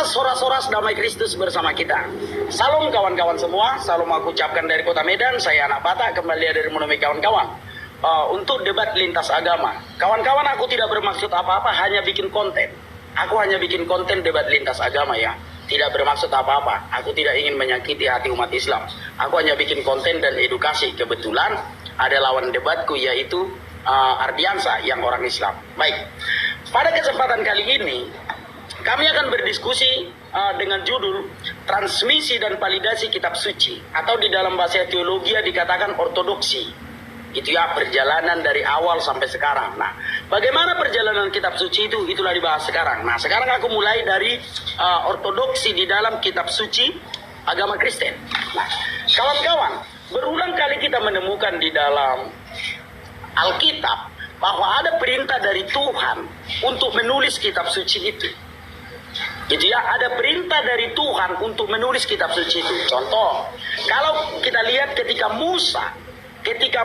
Soras-soras damai Kristus bersama kita. Salam kawan-kawan semua, salam aku ucapkan dari kota Medan, saya anak Batak, kembali dari menemui kawan-kawan. Untuk debat lintas agama. Kawan-kawan, aku tidak bermaksud apa-apa, hanya bikin konten. Aku hanya bikin konten debat lintas agama ya. Tidak bermaksud apa-apa, aku tidak ingin menyakiti hati umat Islam. Aku hanya bikin konten dan edukasi. Kebetulan ada lawan debatku yaitu Ardiansa yang orang Islam. Baik, pada kesempatan kali ini kami akan berdiskusi dengan judul Transmisi dan Validasi Kitab Suci, atau di dalam bahasa teologi dikatakan ortodoksi. Itu ya, perjalanan dari awal sampai sekarang. Nah, bagaimana perjalanan Kitab Suci itu? Itulah dibahas sekarang. Nah, sekarang aku mulai dari ortodoksi di dalam Kitab Suci agama Kristen. Nah, kawan-kawan, berulang kali kita menemukan di dalam Alkitab bahwa ada perintah dari Tuhan untuk menulis Kitab Suci itu. Gitu ya, ada perintah dari Tuhan untuk menulis Kitab Suci itu. Contoh, kalau kita lihat ketika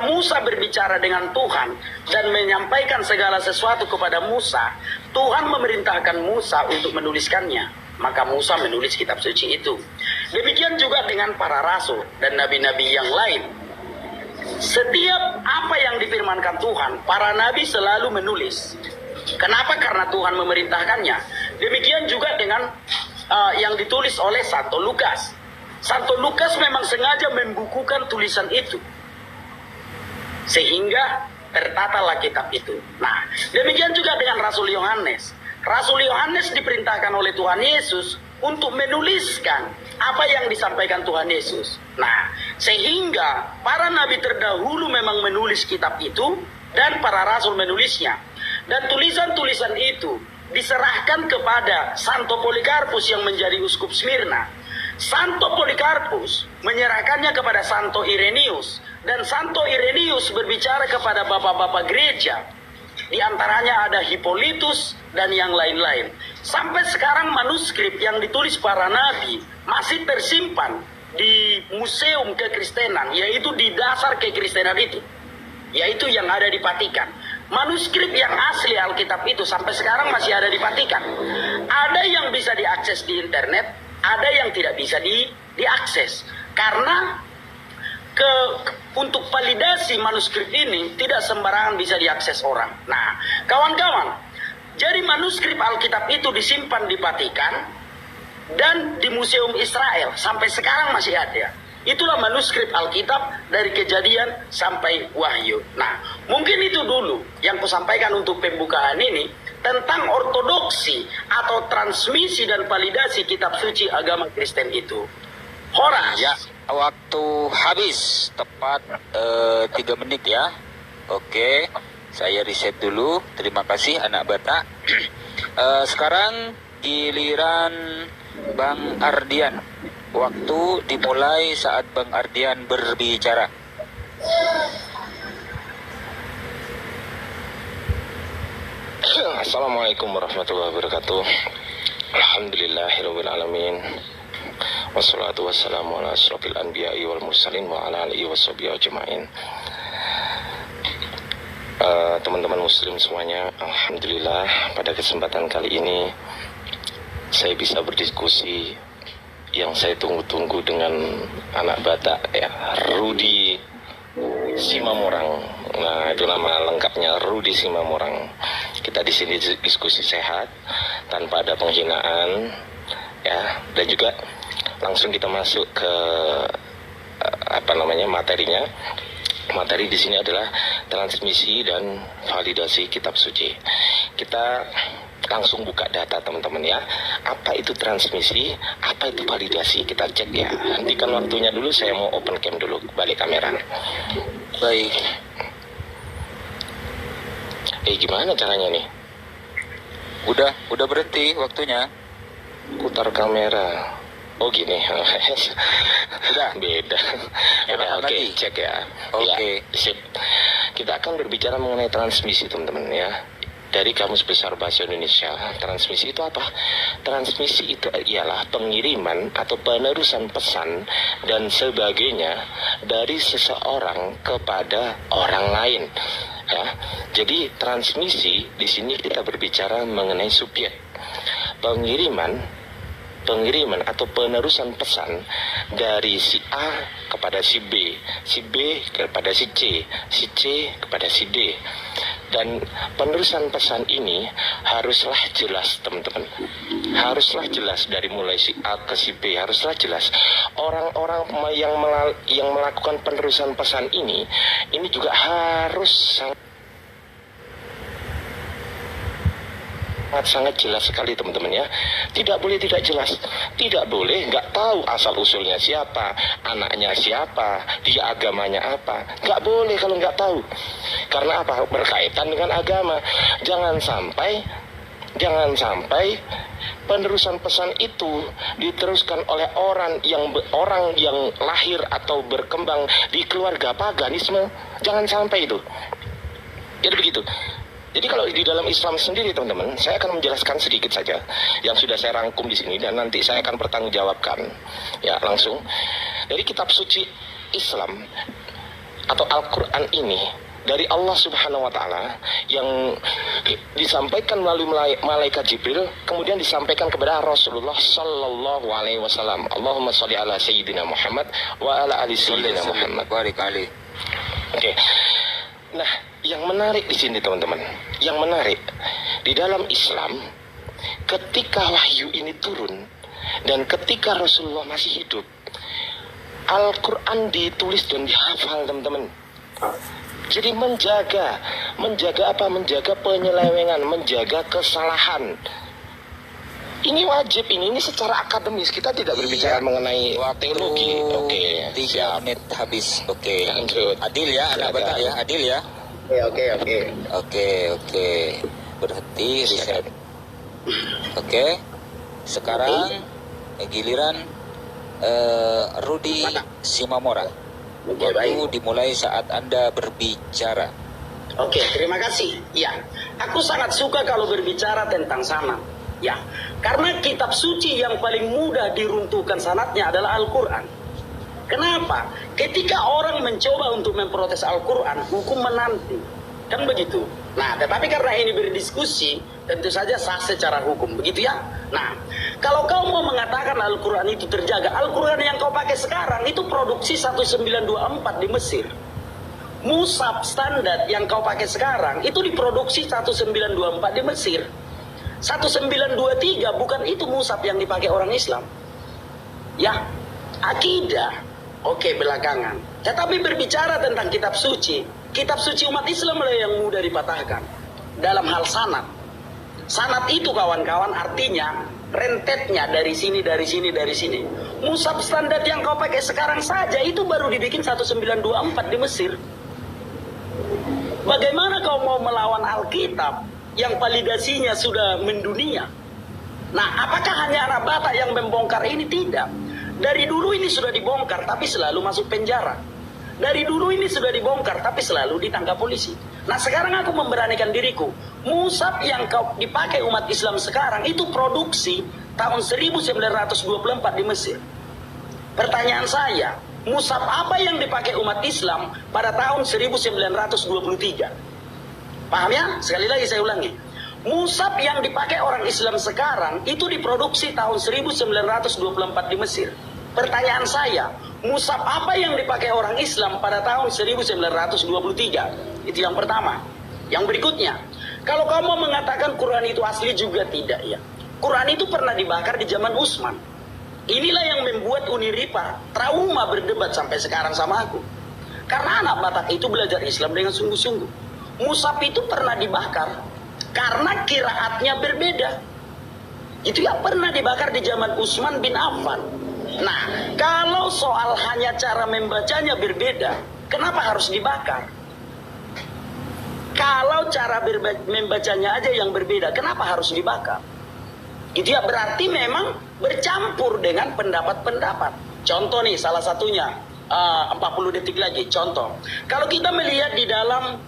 Musa berbicara dengan Tuhan dan menyampaikan segala sesuatu kepada Musa, Tuhan memerintahkan Musa untuk menuliskannya. Maka Musa menulis Kitab Suci itu. Demikian juga dengan para rasul dan nabi-nabi yang lain. Setiap apa yang difirmankan Tuhan, para nabi selalu menulis. Kenapa? Karena Tuhan memerintahkannya. Demikian juga dengan yang ditulis oleh Santo Lukas. Santo Lukas memang sengaja membukukan tulisan itu, sehingga tertatalah kitab itu. Nah, demikian juga dengan Rasul Yohanes. Rasul Yohanes diperintahkan oleh Tuhan Yesus untuk menuliskan apa yang disampaikan Tuhan Yesus. Nah, sehingga para nabi terdahulu memang menulis kitab itu, dan para rasul menulisnya. Dan tulisan-tulisan itu diserahkan kepada Santo Polikarpus yang menjadi uskup Smyrna. Santo Polikarpus menyerahkannya kepada Santo Irenaeus, dan Santo Irenaeus berbicara kepada bapak-bapak gereja. Di antaranya ada Hippolytus dan yang lain-lain. Sampai sekarang manuskrip yang ditulis para nabi masih tersimpan di Museum Kekristenan, yaitu di dasar kekristenan itu, yaitu yang ada di Vatikan. Manuskrip yang asli Alkitab itu sampai sekarang masih ada di Vatikan. Ada yang bisa diakses di internet, ada yang tidak bisa diakses. Karena untuk validasi manuskrip ini tidak sembarangan bisa diakses orang. Nah, kawan-kawan, jadi manuskrip Alkitab itu disimpan di Vatikan dan di Museum Israel. Sampai sekarang masih ada. Itulah manuskrip Alkitab dari Kejadian sampai Wahyu. Nah, mungkin itu dulu yang kusampaikan untuk pembukaan ini tentang ortodoksi atau transmisi dan validasi Kitab Suci agama Kristen itu. Horas. Ya, waktu habis tepat 3 menit ya. Oke, saya riset dulu. Terima kasih anak Batak. Sekarang giliran Bang Ardian. Waktu dimulai saat Bang Ardian berbicara. Assalamualaikum warahmatullahi wabarakatuh. Alhamdulillahirabbil alamin. Wassalatu wassalamu ala asyrofil anbiya'i wal mursalin wa ala alihi washabihi ajmain. Teman-teman muslim semuanya, alhamdulillah pada kesempatan kali ini saya bisa berdiskusi yang saya tunggu-tunggu dengan anak Batak ya, Rudi Simamorang. Nah, itu nama lengkapnya, Rudi Simamorang. Kita di sini diskusi sehat tanpa ada penghinaan ya, dan juga langsung kita masuk ke materinya. Materi di sini adalah transmisi dan validasi Kitab Suci. Kita langsung buka data teman-teman ya. Apa itu transmisi, apa itu validasi, kita cek ya. Hentikan waktunya dulu, saya mau open cam dulu, balik kamera. Baik. Gimana caranya nih? Udah berhenti waktunya. Putar kamera. Oh gini. Udah. Beda. Oke, cek ya. Oke. Ya, sip. Kita akan berbicara mengenai transmisi teman-teman ya. Dari Kamus Besar Bahasa Indonesia, transmisi itu apa? Transmisi itu ialah pengiriman atau penerusan pesan dan sebagainya dari seseorang kepada orang lain. Ya, jadi transmisi di sini kita berbicara mengenai subjek. Pengiriman pengiriman atau penerusan pesan dari si A kepada si B kepada si C kepada si D. Dan penerusan pesan ini haruslah jelas, teman-teman. Haruslah jelas dari mulai si A ke si B, haruslah jelas. Orang-orang yang melakukan penerusan pesan ini juga harus sangat jelas sekali, teman-teman ya. Tidak boleh tidak jelas, tidak boleh nggak tahu asal usulnya siapa, anaknya siapa, dia agamanya apa. Nggak boleh kalau nggak tahu. Karena apa? Berkaitan dengan agama. Jangan sampai penerusan pesan itu diteruskan oleh orang yang lahir atau berkembang di keluarga paganisme. Jangan sampai itu. Jadi begitu. Jadi kalau di dalam Islam sendiri, teman-teman, saya akan menjelaskan sedikit saja yang sudah saya rangkum di sini dan nanti saya akan bertanggungjawabkan ya langsung. Dari kitab suci Islam atau Al-Qur'an ini dari Allah Subhanahu wa taala yang disampaikan melalui malaikat Jibril, kemudian disampaikan kepada Rasulullah sallallahu alaihi wasallam. Allahumma shalli ala sayyidina Muhammad wa ala ali sayyidina Muhammad. Oke. Nah, yang menarik di sini, teman-teman, yang menarik di dalam Islam, ketika wahyu ini turun dan ketika Rasulullah masih hidup, Al-Quran ditulis dan dihafal, teman-teman. Jadi menjaga apa? Menjaga penyelewengan, menjaga kesalahan. Ini wajib, ini secara akademis. Kita tidak berbicara mengenai teologi. Oke, 3 menit habis. Oke. Lanjut. Adil ya, anak Batak ya, adil ya. Oke. Berhenti riset. Oke. Sekarang giliran Rudi Simamora. Waktu dimulai saat Anda berbicara. Oke, terima kasih. Ya, aku sangat suka kalau berbicara tentang sanad. Ya, karena kitab suci yang paling mudah diruntuhkan sanadnya adalah Al-Quran. Kenapa? Ketika orang mencoba untuk memprotes Al-Quran, hukum menanti. Kan begitu. Nah, tetapi karena ini berdiskusi, tentu saja sah secara hukum. Begitu ya? Nah, kalau kau mau mengatakan Al-Quran itu terjaga, Al-Quran yang kau pakai sekarang itu produksi 1924 di Mesir. Mushaf standar yang kau pakai sekarang itu diproduksi 1924 di Mesir. 1923 bukan itu mushaf yang dipakai orang Islam. Ya, akidah. Oke, belakangan. Tetapi berbicara tentang kitab suci umat Islam lah yang mudah dipatahkan. Dalam hal sanad. Sanad itu kawan-kawan artinya rentetnya dari sini. Mushaf standar yang kau pakai sekarang saja itu baru dibikin 1924 di Mesir. Bagaimana kau mau melawan Alkitab yang validasinya sudah mendunia? Nah, apakah hanya anak Batak yang membongkar ini? Tidak. Dari dulu ini sudah dibongkar, tapi selalu masuk penjara. Dari dulu ini sudah dibongkar, tapi selalu ditangkap polisi. Nah, sekarang aku memberanikan diriku. Mushaf yang kau dipakai umat Islam sekarang itu produksi tahun 1924 di Mesir. Pertanyaan saya, mushaf apa yang dipakai umat Islam pada tahun 1923? Paham ya? Sekali lagi saya ulangi. Mushaf yang dipakai orang Islam sekarang itu diproduksi tahun 1924 di Mesir. Pertanyaan saya, mushaf apa yang dipakai orang Islam pada tahun 1923? Itu yang pertama. Yang berikutnya, kalau kamu mengatakan Quran itu asli juga tidak ya. Quran itu pernah dibakar di zaman Utsman. Inilah yang membuat Uniripa trauma berdebat sampai sekarang sama aku. Karena anak Batak itu belajar Islam dengan sungguh-sungguh. Mushaf itu pernah dibakar karena kiraatnya berbeda. Itu yang pernah dibakar di zaman Utsman bin Affan. Nah, kalau soal hanya cara membacanya berbeda, kenapa harus dibakar? Kalau cara membacanya aja yang berbeda, kenapa harus dibakar? Itu ya berarti memang bercampur dengan pendapat-pendapat. Contoh nih, salah satunya 40 detik lagi. Contoh, kalau kita melihat di dalam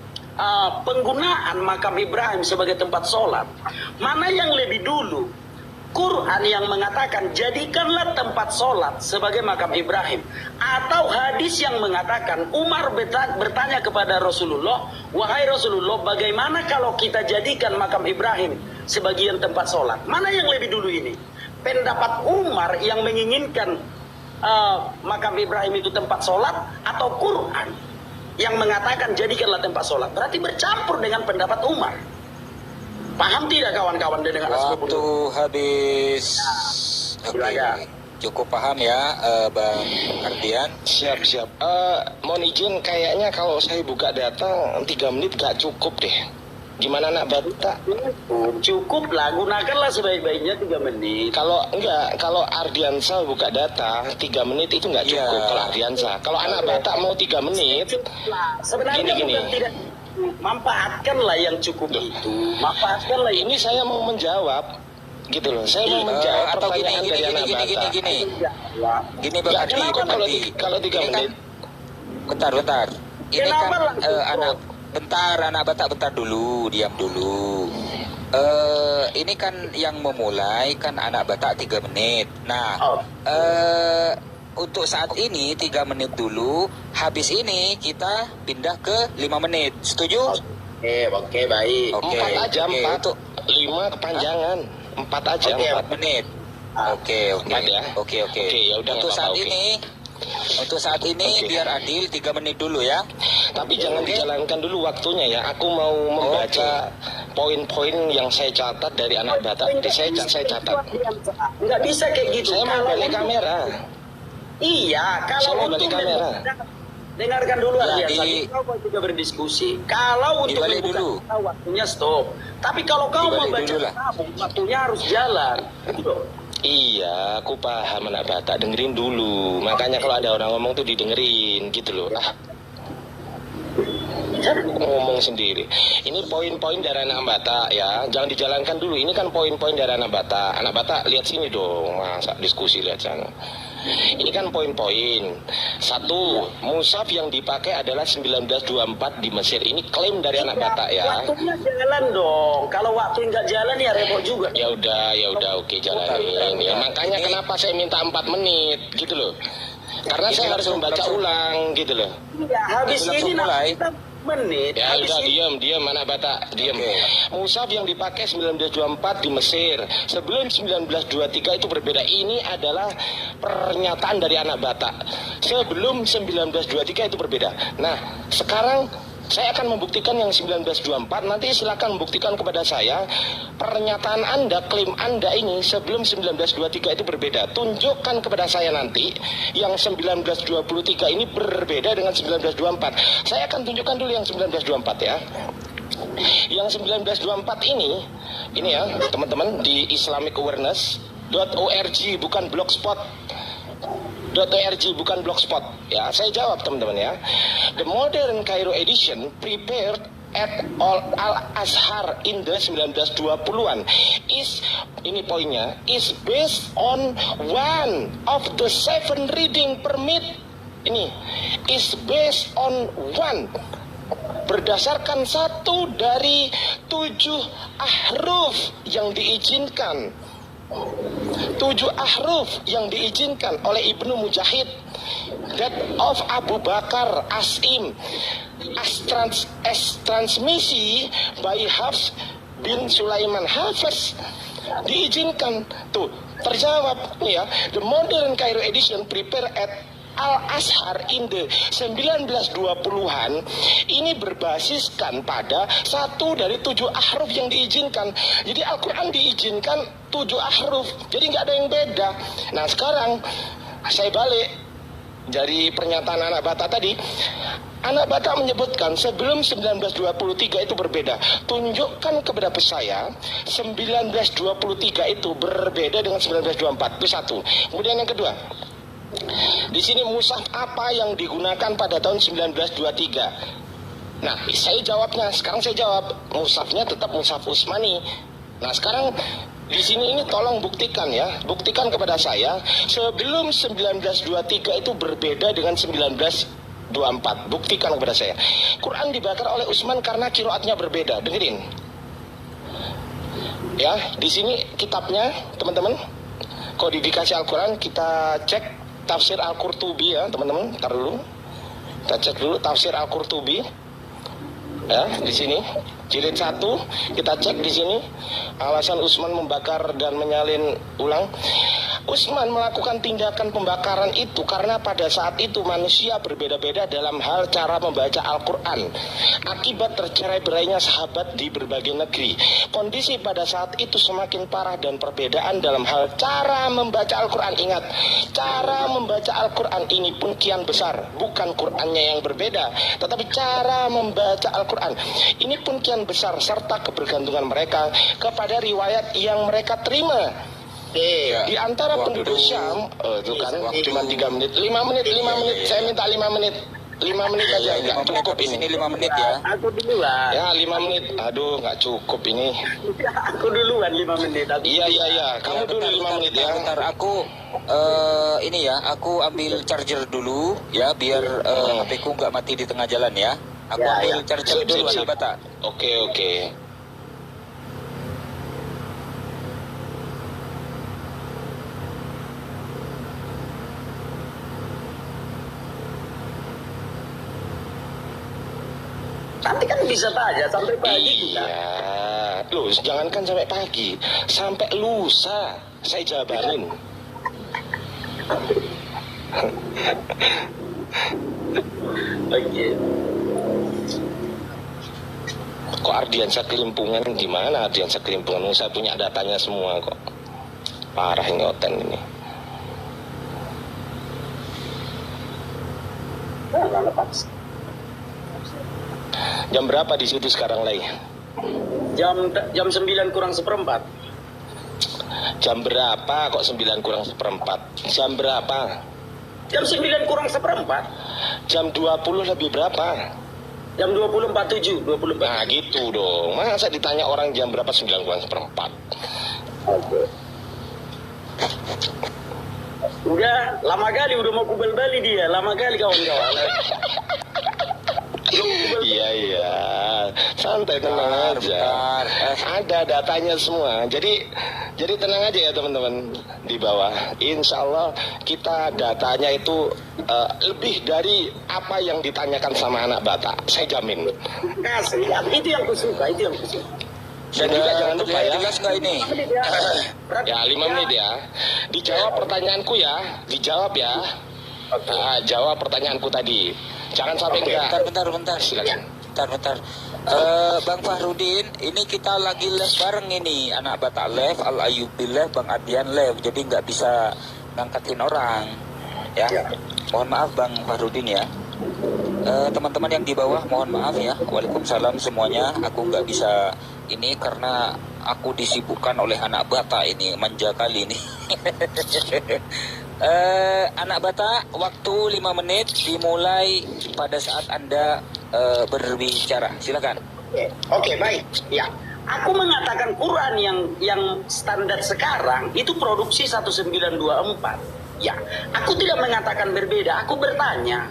penggunaan makam Ibrahim sebagai tempat sholat, mana yang lebih dulu? Quran yang mengatakan jadikanlah tempat sholat sebagai makam Ibrahim, atau hadis yang mengatakan Umar bertanya kepada Rasulullah, wahai Rasulullah, bagaimana kalau kita jadikan makam Ibrahim sebagian tempat sholat? Mana yang lebih dulu ini? pendapat Umar yang menginginkan makam Ibrahim itu tempat sholat, atau Quran yang mengatakan jadikanlah tempat sholat? Berarti bercampur dengan pendapat Umar. Paham tidak kawan-kawan dengan Waktu habis. Oke, cukup paham ya, Bang Ardian. Siap. Mohon izin, kayaknya kalau saya buka data 3 menit gak cukup deh. Gimana anak Batak? Cukup lah, gunakanlah sebaik-baiknya 3 menit. Kalau Ardiansa buka data 3 menit itu nggak cukup. Iya. Kalau Ardiansa, kalau anak Batak mau 3 menit, Sebenarnya Gini. bukan tidak, manfaatkanlah yang cukup itu. Manfaatkanlah ini saya mau menjawab, gitu loh. Saya mau menjawab Atau pertanyaan dari anak Batak. Gini Bang Ya, Ardi, kenapa Bang Ardi. kalau 3 Ini kan- menit? Bentar. Ini Kenapa kan langsung, anak Batak, bentar dulu, diam dulu. Ini kan yang memulai kan anak Batak 3 menit. Nah, Oh. untuk saat ini 3 menit dulu. Habis ini kita pindah ke 5 menit. Setuju? Oke, baik. Oke. 4 aja, Oke, 4. untuk 5 kepanjangan. 4 aja, Oke, 4. 4 menit. Oke. 4 ya? Oke. Oke, ya udah, Untuk nggak saat apa-apa, oke. Untuk saat ini Oke. biar adil 3 menit dulu ya. Tapi jangan dijalankan dulu waktunya ya. Aku mau membaca poin-poin yang saya catat dari anak Batak. Saya catat. Nggak bisa kayak gitu. Saya mau balik kamera. Iya, Saya kalau mau untuk balik kamera. dengarkan dulu Ya, Ardian, di- kau juga berdiskusi. Kalau untuk Dibalik membuka dulu. data, waktunya stop. Tapi kalau kau Dibalik membaca dulu lah. kamu, waktunya harus jalan. Gitu. Iya, aku paham anak Batak. Dengerin dulu. Makanya kalau ada orang ngomong tuh didengerin gitu loh. Ngomong sendiri. Ini poin-poin dari anak Batak ya. Jangan dijalankan dulu. Ini kan poin-poin dari anak Batak. Anak Batak lihat sini dong. Masa diskusi lihat sana. Ini kan poin-poin. 1, mushaf yang dipakai adalah 1924 di Mesir. Ini klaim dari anak Batak ya. Waktunya jalan dong. Kalau waktu nggak jalan ya repot juga. Ya udah, oke jalanin. Ya makanya kenapa saya minta 4 menit gitu loh. Karena saya harus membaca ulang gitu loh. Ya, habis Langsung ini mulai. kita menit. Ya habis udah, ini diam anak Batak, diam. Oke. Mushaf yang dipakai 1924 di Mesir. Sebelum 1923 itu berbeda. Ini adalah pernyataan dari anak Batak. Sebelum 1923 itu berbeda. Nah, sekarang saya akan membuktikan yang 1924. Nanti silakan membuktikan kepada saya pernyataan Anda, klaim Anda ini sebelum 1923 itu berbeda. Tunjukkan kepada saya nanti yang 1923 ini berbeda dengan 1924. Saya akan tunjukkan dulu yang 1924 ya. Yang 1924 ini ya teman-teman, di Islamic Awareness.org bukan blogspot ya. Saya jawab teman-teman ya. The modern Cairo edition prepared at Al-Azhar in the 1920-an ini poinnya, is based on one of the 7 reading permit. Ini is based on one, berdasarkan 1 dari 7 ahruf yang diizinkan. 7 ahruf yang diizinkan oleh Ibnu Mujahid, that of Abu Bakar Asim, as transmisi by Hafs bin Sulaiman Hafiz, diizinkan. Tuh terjawab nih ya. The modern Cairo edition prepare at Al-Azhar in the 1920-an ini berbasiskan pada 1 dari 7 ahruf yang diizinkan. Jadi Al-Quran diizinkan 7 ahruf, jadi nggak ada yang beda. Nah sekarang saya balik dari pernyataan anak Batak tadi. Anak Batak menyebutkan sebelum 1923 itu berbeda. Tunjukkan kepada saya 1923 itu berbeda dengan 1924. Itu 1. Kemudian yang kedua, di sini mushaf apa yang digunakan pada tahun 1923? Nah, saya jawabnya. Sekarang saya jawab, mushafnya tetap mushaf Utsmani. Nah, sekarang di sini ini tolong buktikan ya. Buktikan kepada saya sebelum 1923 itu berbeda dengan 1924. Buktikan kepada saya. Quran dibakar oleh Utsman karena qiraatnya berbeda. Dengerin. Ya, di sini kitabnya, teman-teman. Kodifikasi Al-Quran kita cek. Tafsir Al-Qurtubi ya teman-teman, ntar dulu kita cek dulu tafsir Al-Qurtubi. Ya, di sini jilid 1 kita cek di sini. Alasan Utsman membakar dan menyalin ulang. Utsman melakukan tindakan pembakaran itu karena pada saat itu manusia berbeda-beda dalam hal cara membaca Al-Quran. Akibat tercerai-berainya sahabat di berbagai negeri, kondisi pada saat itu semakin parah dan perbedaan dalam hal cara membaca Al-Quran. Ingat, cara membaca Al-Quran ini pun kian besar. Bukan Qurannya yang berbeda, tetapi cara membaca Al-Quran ini pun kian besar, serta kebergantungan mereka kepada riwayat yang mereka terima. Di antara Waktu penduduk Syam, itu kan cuma 3 menit, 5 menit, saya minta 5 menit. 5 menit aja, Ya, 5 nggak menit, cukup habis ini. ini 5 menit ya. Aku duluan. Ya 5 menit, aduh nggak cukup ini. Aku duluan 5 menit. Iya, kamu dulu 5 menit ya. Bentar, aku ini ya, aku ambil charger dulu ya, biar HP ku nggak mati di tengah jalan ya. Aku Ya, ambil ya. charger dulu, anak Batak. Oke. Nanti kan bisa saja sampai pagi juga. Iya, loh jangankan sampai pagi, sampai lusa saya jabarin. Oke. Kok Ardiansyah Kelimpungan di mana Ardiansyah Kelimpungan? Saya punya datanya semua kok. Parah ini Oten ini. Jam berapa di situ sekarang lagi? Jam 9 kurang seperempat. Jam berapa kok 9 kurang seperempat? Jam berapa? Jam 9 kurang seperempat. Jam 20 lebih berapa? Jam 20.47, 24. Nah gitu dong. Masa ditanya orang jam berapa 9 kurang seperempat? Udah lama kali udah mau kubel bali dia, lama kali kawan-kawan. Iya. Santai, tenang aja. Ada datanya semua. Jadi tenang aja ya teman-teman di bawah. Insya Allah kita datanya itu lebih dari apa yang ditanyakan sama anak Batak. Saya jamin. Kasih, itu yang kusuka, itu yang kusuka. Dan juga jangan lupa ya. Jelas nggak ini? Ya 5 menit ya. Dijawab pertanyaanku ya. Dijawab ya. Nah, jawab pertanyaanku tadi. Jangan sampai enggak. Bentar. Silakan. Bentar. Bang Fahrudin, ini kita lagi live bareng ini. Anak Batak live, Al Ayubi live, Bang Adian live. Jadi nggak bisa ngangkatin orang. Ya. Mohon maaf Bang Fahrudin ya. Teman-teman yang di bawah mohon maaf ya. Waalaikumsalam semuanya. Aku nggak bisa ini karena aku disibukkan oleh anak Batak ini, manja kali ini. Anak Batak, waktu 5 menit dimulai pada saat Anda berbicara. Silakan. Oke, baik. Ya. Aku mengatakan Quran yang standar sekarang itu produksi 1924. Ya, aku tidak mengatakan berbeda, aku bertanya.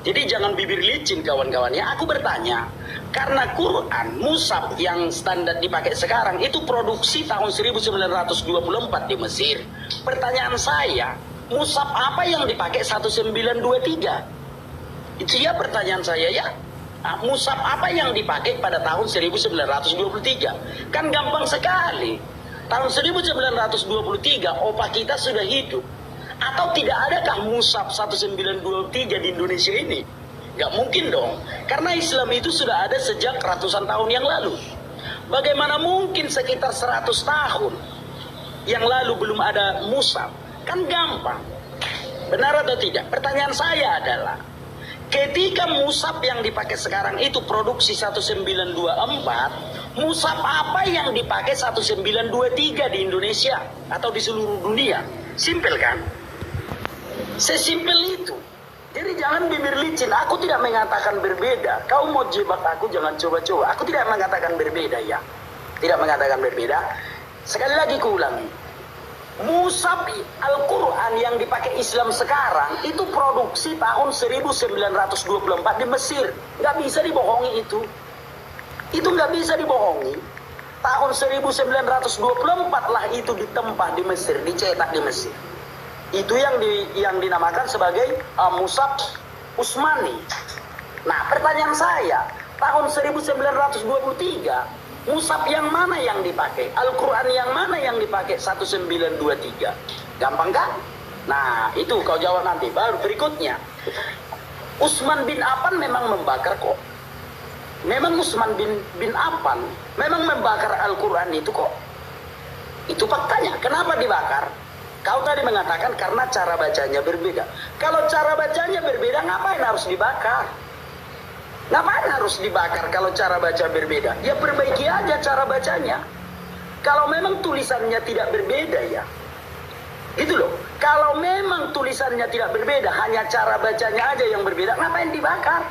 Jadi jangan bibir licin kawan-kawan ya, aku bertanya. Karena Quran, mushaf yang standar dipakai sekarang itu produksi tahun 1924 di Mesir. Pertanyaan saya, mushaf apa yang dipakai 1923? Itu ya pertanyaan saya ya. Nah, mushaf apa yang dipakai pada tahun 1923? Kan gampang sekali. Tahun 1923 opa kita sudah hidup. Atau tidak adakah mushaf 1923 di Indonesia ini? Gak mungkin dong. Karena Islam itu sudah ada sejak ratusan tahun yang lalu. Bagaimana mungkin sekitar 100 tahun yang lalu belum ada mushaf? Kan gampang. Benar atau tidak? Pertanyaan saya adalah, ketika mushaf yang dipakai sekarang itu produksi 1924, mushaf apa yang dipakai 1923 di Indonesia atau di seluruh dunia? Simpel kan? Sesimpel itu. Jadi jangan bibir licin. Aku tidak mengatakan berbeda. Kau mau jebak aku, jangan coba-coba. Aku tidak mengatakan berbeda ya. Tidak mengatakan berbeda. Sekali lagi kuulangi. Mushaf Al-Quran yang dipakai Islam sekarang itu produksi tahun 1924 di Mesir. Nggak bisa dibohongi itu. Itu nggak bisa dibohongi. Tahun 1924 lah itu ditempah di Mesir, dicetak di Mesir. Itu yang dinamakan sebagai mushaf Utsmani. Nah, pertanyaan saya, tahun 1923, mushaf yang mana yang dipakai? Al-Quran yang mana yang dipakai? 1923. Gampang kan? Nah, itu kau jawab nanti. Baru berikutnya, Utsman bin Affan memang membakar kok. Memang Utsman bin Affan memang membakar Al-Quran itu kok. Itu faktanya. Kenapa dibakar? Kau tadi mengatakan karena cara bacanya berbeda. Kalau cara bacanya berbeda, ngapain harus dibakar? Ngapain harus dibakar kalau cara baca berbeda? Ya perbaiki aja cara bacanya. Kalau memang tulisannya tidak berbeda ya. Gitu loh. Kalau memang tulisannya tidak berbeda, hanya cara bacanya aja yang berbeda, ngapain dibakar?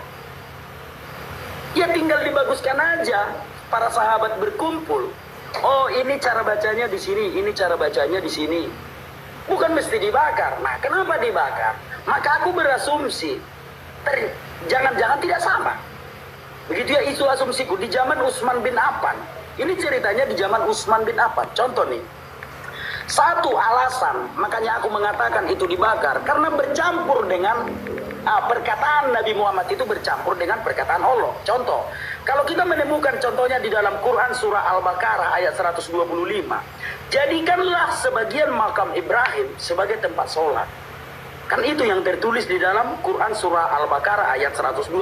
Ya tinggal dibaguskan aja. Para sahabat berkumpul. Oh, ini cara bacanya di sini, ini cara bacanya di sini. Bukan mesti dibakar. Nah, kenapa dibakar? Maka aku berasumsi, jangan-jangan tidak sama. Begitu ya, itu asumsiku. Di zaman Utsman bin Affan. Ini ceritanya di zaman Utsman bin Affan. Contoh nih. Satu alasan, makanya aku mengatakan itu dibakar. Karena bercampur dengan perkataan Nabi Muhammad itu bercampur dengan perkataan Allah. Contoh, kalau kita menemukan contohnya di dalam Quran surah Al-Baqarah ayat 125. Jadikanlah sebagian makam Ibrahim sebagai tempat sholat. Kan itu yang tertulis di dalam Quran surah Al-Baqarah ayat 125.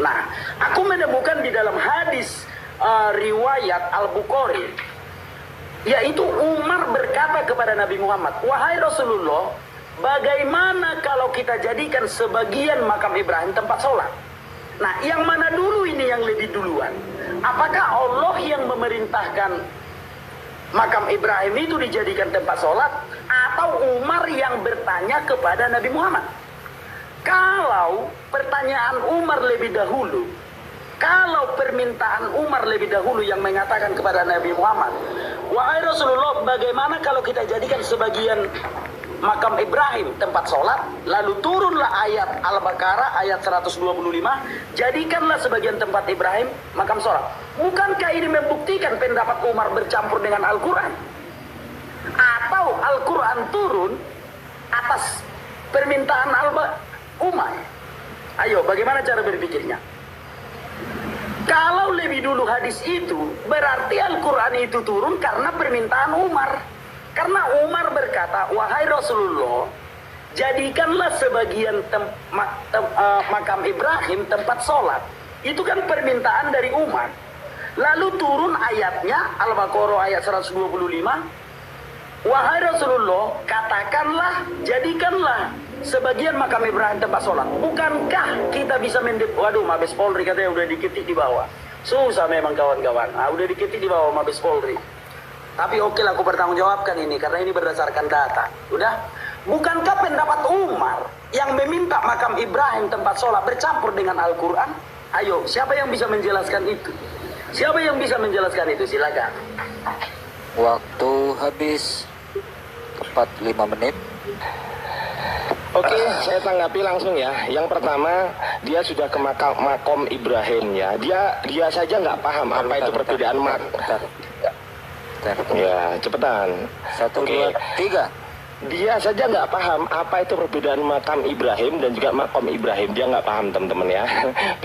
Nah, aku menemukan di dalam hadis riwayat Al-Bukhari, yaitu Umar berkata kepada Nabi Muhammad, wahai Rasulullah, bagaimana kalau kita jadikan sebagian makam Ibrahim tempat sholat? Nah, yang mana dulu ini yang lebih duluan? Apakah Allah yang memerintahkan makam Ibrahim itu dijadikan tempat sholat, atau Umar yang bertanya kepada Nabi Muhammad? Kalau pertanyaan Umar lebih dahulu, kalau permintaan Umar lebih dahulu yang mengatakan kepada Nabi Muhammad, wahai Rasulullah, bagaimana kalau kita jadikan sebagian makam Ibrahim tempat sholat, lalu turunlah ayat Al-Baqarah ayat 125, jadikanlah sebagian tempat Ibrahim makam sholat. Bukankah ini membuktikan pendapat Umar bercampur dengan Al-Quran? Atau Al-Quran turun atas permintaan Umar? Ayo, bagaimana cara berpikirnya? Kalau lebih dulu hadis itu, berarti Al-Quran itu turun karena permintaan Umar. Karena Umar berkata, wahai Rasulullah, jadikanlah sebagian makam Ibrahim tempat sholat. Itu kan permintaan dari Umar. Lalu turun ayatnya, Al-Baqarah ayat 125, wahai Rasulullah, katakanlah, jadikanlah sebagian makam Ibrahim tempat sholat. Bukankah kita bisa waduh, Mabes Polri katanya udah diketik di bawah. Susah memang kawan-kawan. Udah diketik di bawah Mabes Polri. Tapi oke lah, aku bertanggung jawabkan ini karena ini berdasarkan data. Udah, bukankah pendapat Umar yang meminta makam Ibrahim tempat sholat bercampur dengan Al-Quran? Ayo, siapa yang bisa menjelaskan itu? Siapa yang bisa menjelaskan itu? Silakan. Waktu habis tepat 5 menit. Oke, saya tanggapi langsung ya. Yang pertama, dia sudah ke makom Ibrahim ya. Dia saja nggak paham apa itu perbedaan Ya, cepetan. 1, 2, 3. Dia saja nggak paham apa itu perbedaan makam Ibrahim dan juga makom Ibrahim. Dia nggak paham, teman-teman ya.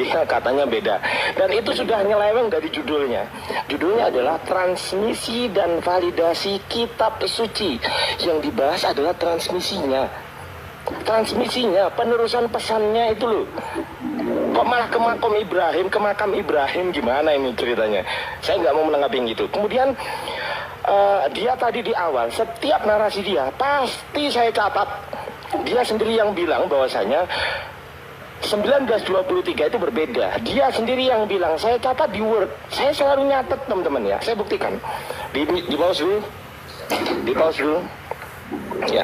Dia katanya beda. Dan itu sudah nyeleweng dari judulnya. Judulnya adalah transmisi dan validasi kitab suci. Yang dibahas adalah transmisinya, penerusan pesannya itu loh. Kok malah ke makam Ibrahim, gimana ini ceritanya? Saya nggak mau menanggapi yang gitu. Kemudian dia tadi di awal, setiap narasi dia pasti saya catat. Dia sendiri yang bilang bahwasanya 1923 itu berbeda. Dia sendiri yang bilang, saya catat di Word. Saya selalu nyatet, teman-teman ya. Saya buktikan. Di pause dulu. Di pause dulu. Ya.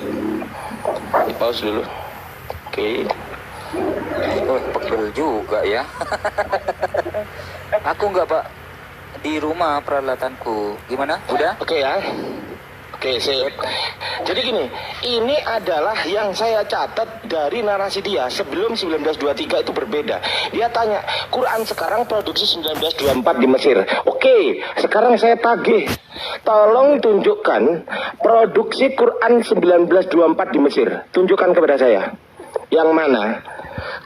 Di pause dulu. Oke. Oh, pegel juga ya. Aku nggak, Pak. Di rumah peralatanku. Gimana? Udah? Oke ya. Oke, sip. Jadi gini, ini adalah yang saya catat dari narasi dia sebelum 1923 itu berbeda. Dia tanya, Quran sekarang produksi 1924 di Mesir. Oke, sekarang saya tagih. Tolong tunjukkan produksi Quran 1924 di Mesir. Tunjukkan kepada saya. Yang mana?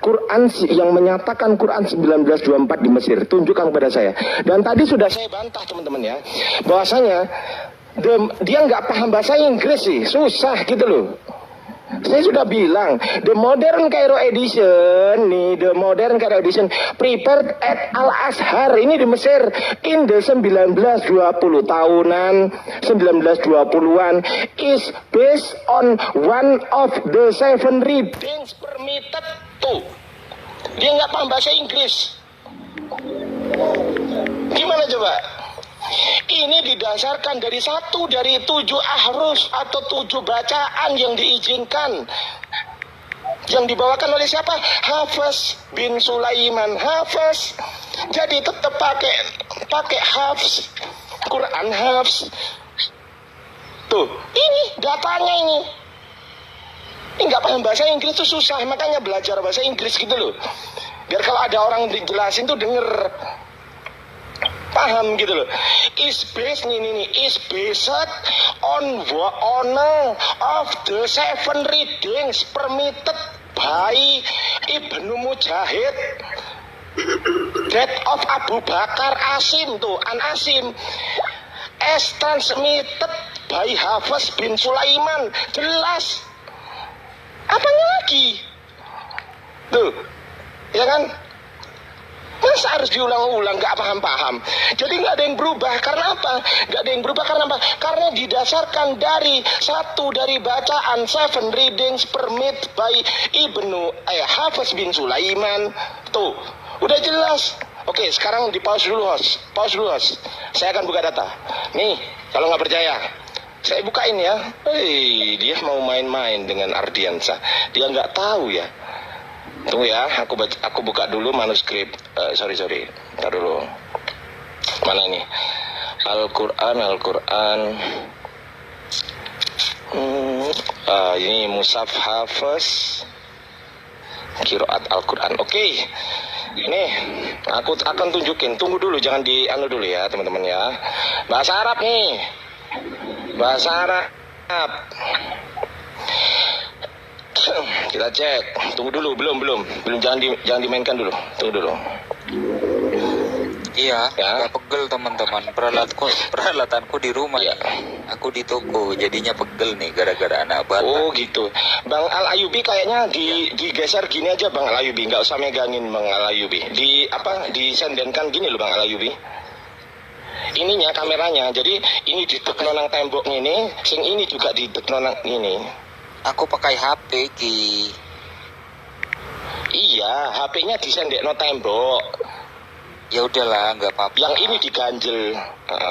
Quran yang menyatakan Quran 1924 di Mesir. Tunjukkan kepada saya. Dan tadi sudah saya bantah teman-teman ya, bahwasanya dia nggak paham bahasa Inggris sih, susah gitu loh. Saya sudah bilang, the modern Cairo edition prepared at Al-Azhar ini di Mesir in the 1920 tahunan 1920-an is based on one of the 7 readings permitted. Tuh, dia nggak paham bahasa Inggris. Gimana coba? Ini didasarkan dari 1 dari 7 ahruf atau 7 bacaan yang diizinkan, yang dibawakan oleh siapa? Hafiz bin Sulaiman. Hafiz. Jadi tetap pakai Hafiz. Quran Hafiz. Tuh, ini datanya ini. Ini nggak paham bahasa Inggris tuh susah, makanya belajar bahasa Inggris gitu loh. Biar kalau ada orang dijelasin tuh denger, paham gitu loh. Is based on honor of the 7 readings permitted by Ibnu Mujahid, that of Abu Bakar Asim tuh An Asim, as transmitted by Hafiz bin Sulaiman. Jelas. Apanya lagi? Tuh, ya kan? Masa harus diulang-ulang, gak paham-paham. Jadi gak ada yang berubah. Karena apa? Gak ada yang berubah karena apa? Karena didasarkan dari 1 dari bacaan 7 readings permit by Hafiz bin Sulaiman. Tuh, udah jelas. Oke, sekarang di pause dulu host. Saya akan buka data. Nih, kalau gak percaya, saya bukain ya. Dia mau main-main dengan Ardiansa. Dia gak tahu ya. Tunggu ya, aku buka dulu manuskrip. Sorry. Ntar dulu. Mana ini? Al-Quran. Ini Mushaf Hafiz Qiraat Al-Quran. Oke. Nih, aku akan tunjukin. Tunggu dulu, jangan dulu ya, teman-teman ya. Bahasa Arab nih. Bahasa Arab. Kita cek. Tunggu dulu, belum jangan dimainkan dulu. Tunggu dulu. Iya, Ya. agak pegel teman-teman. Peralatanku di rumah ya. Aku di toko, jadinya pegel nih gara-gara anak Batak. Oh gitu. Bang Al Ayubi kayaknya digeser gini aja Bang Al Ayubi, nggak usah megangin Bang Al Ayubi. Disendenkan gini loh Bang Al Ayubi. Ininya kameranya. Jadi ini ditekno nang tembok ini, sing ini juga ditekno nang ini. Aku pakai HP ki. Iya, HP-nya disendekno tembok. Ya udahlah, nggak apa-apa. Yang ini diganjel.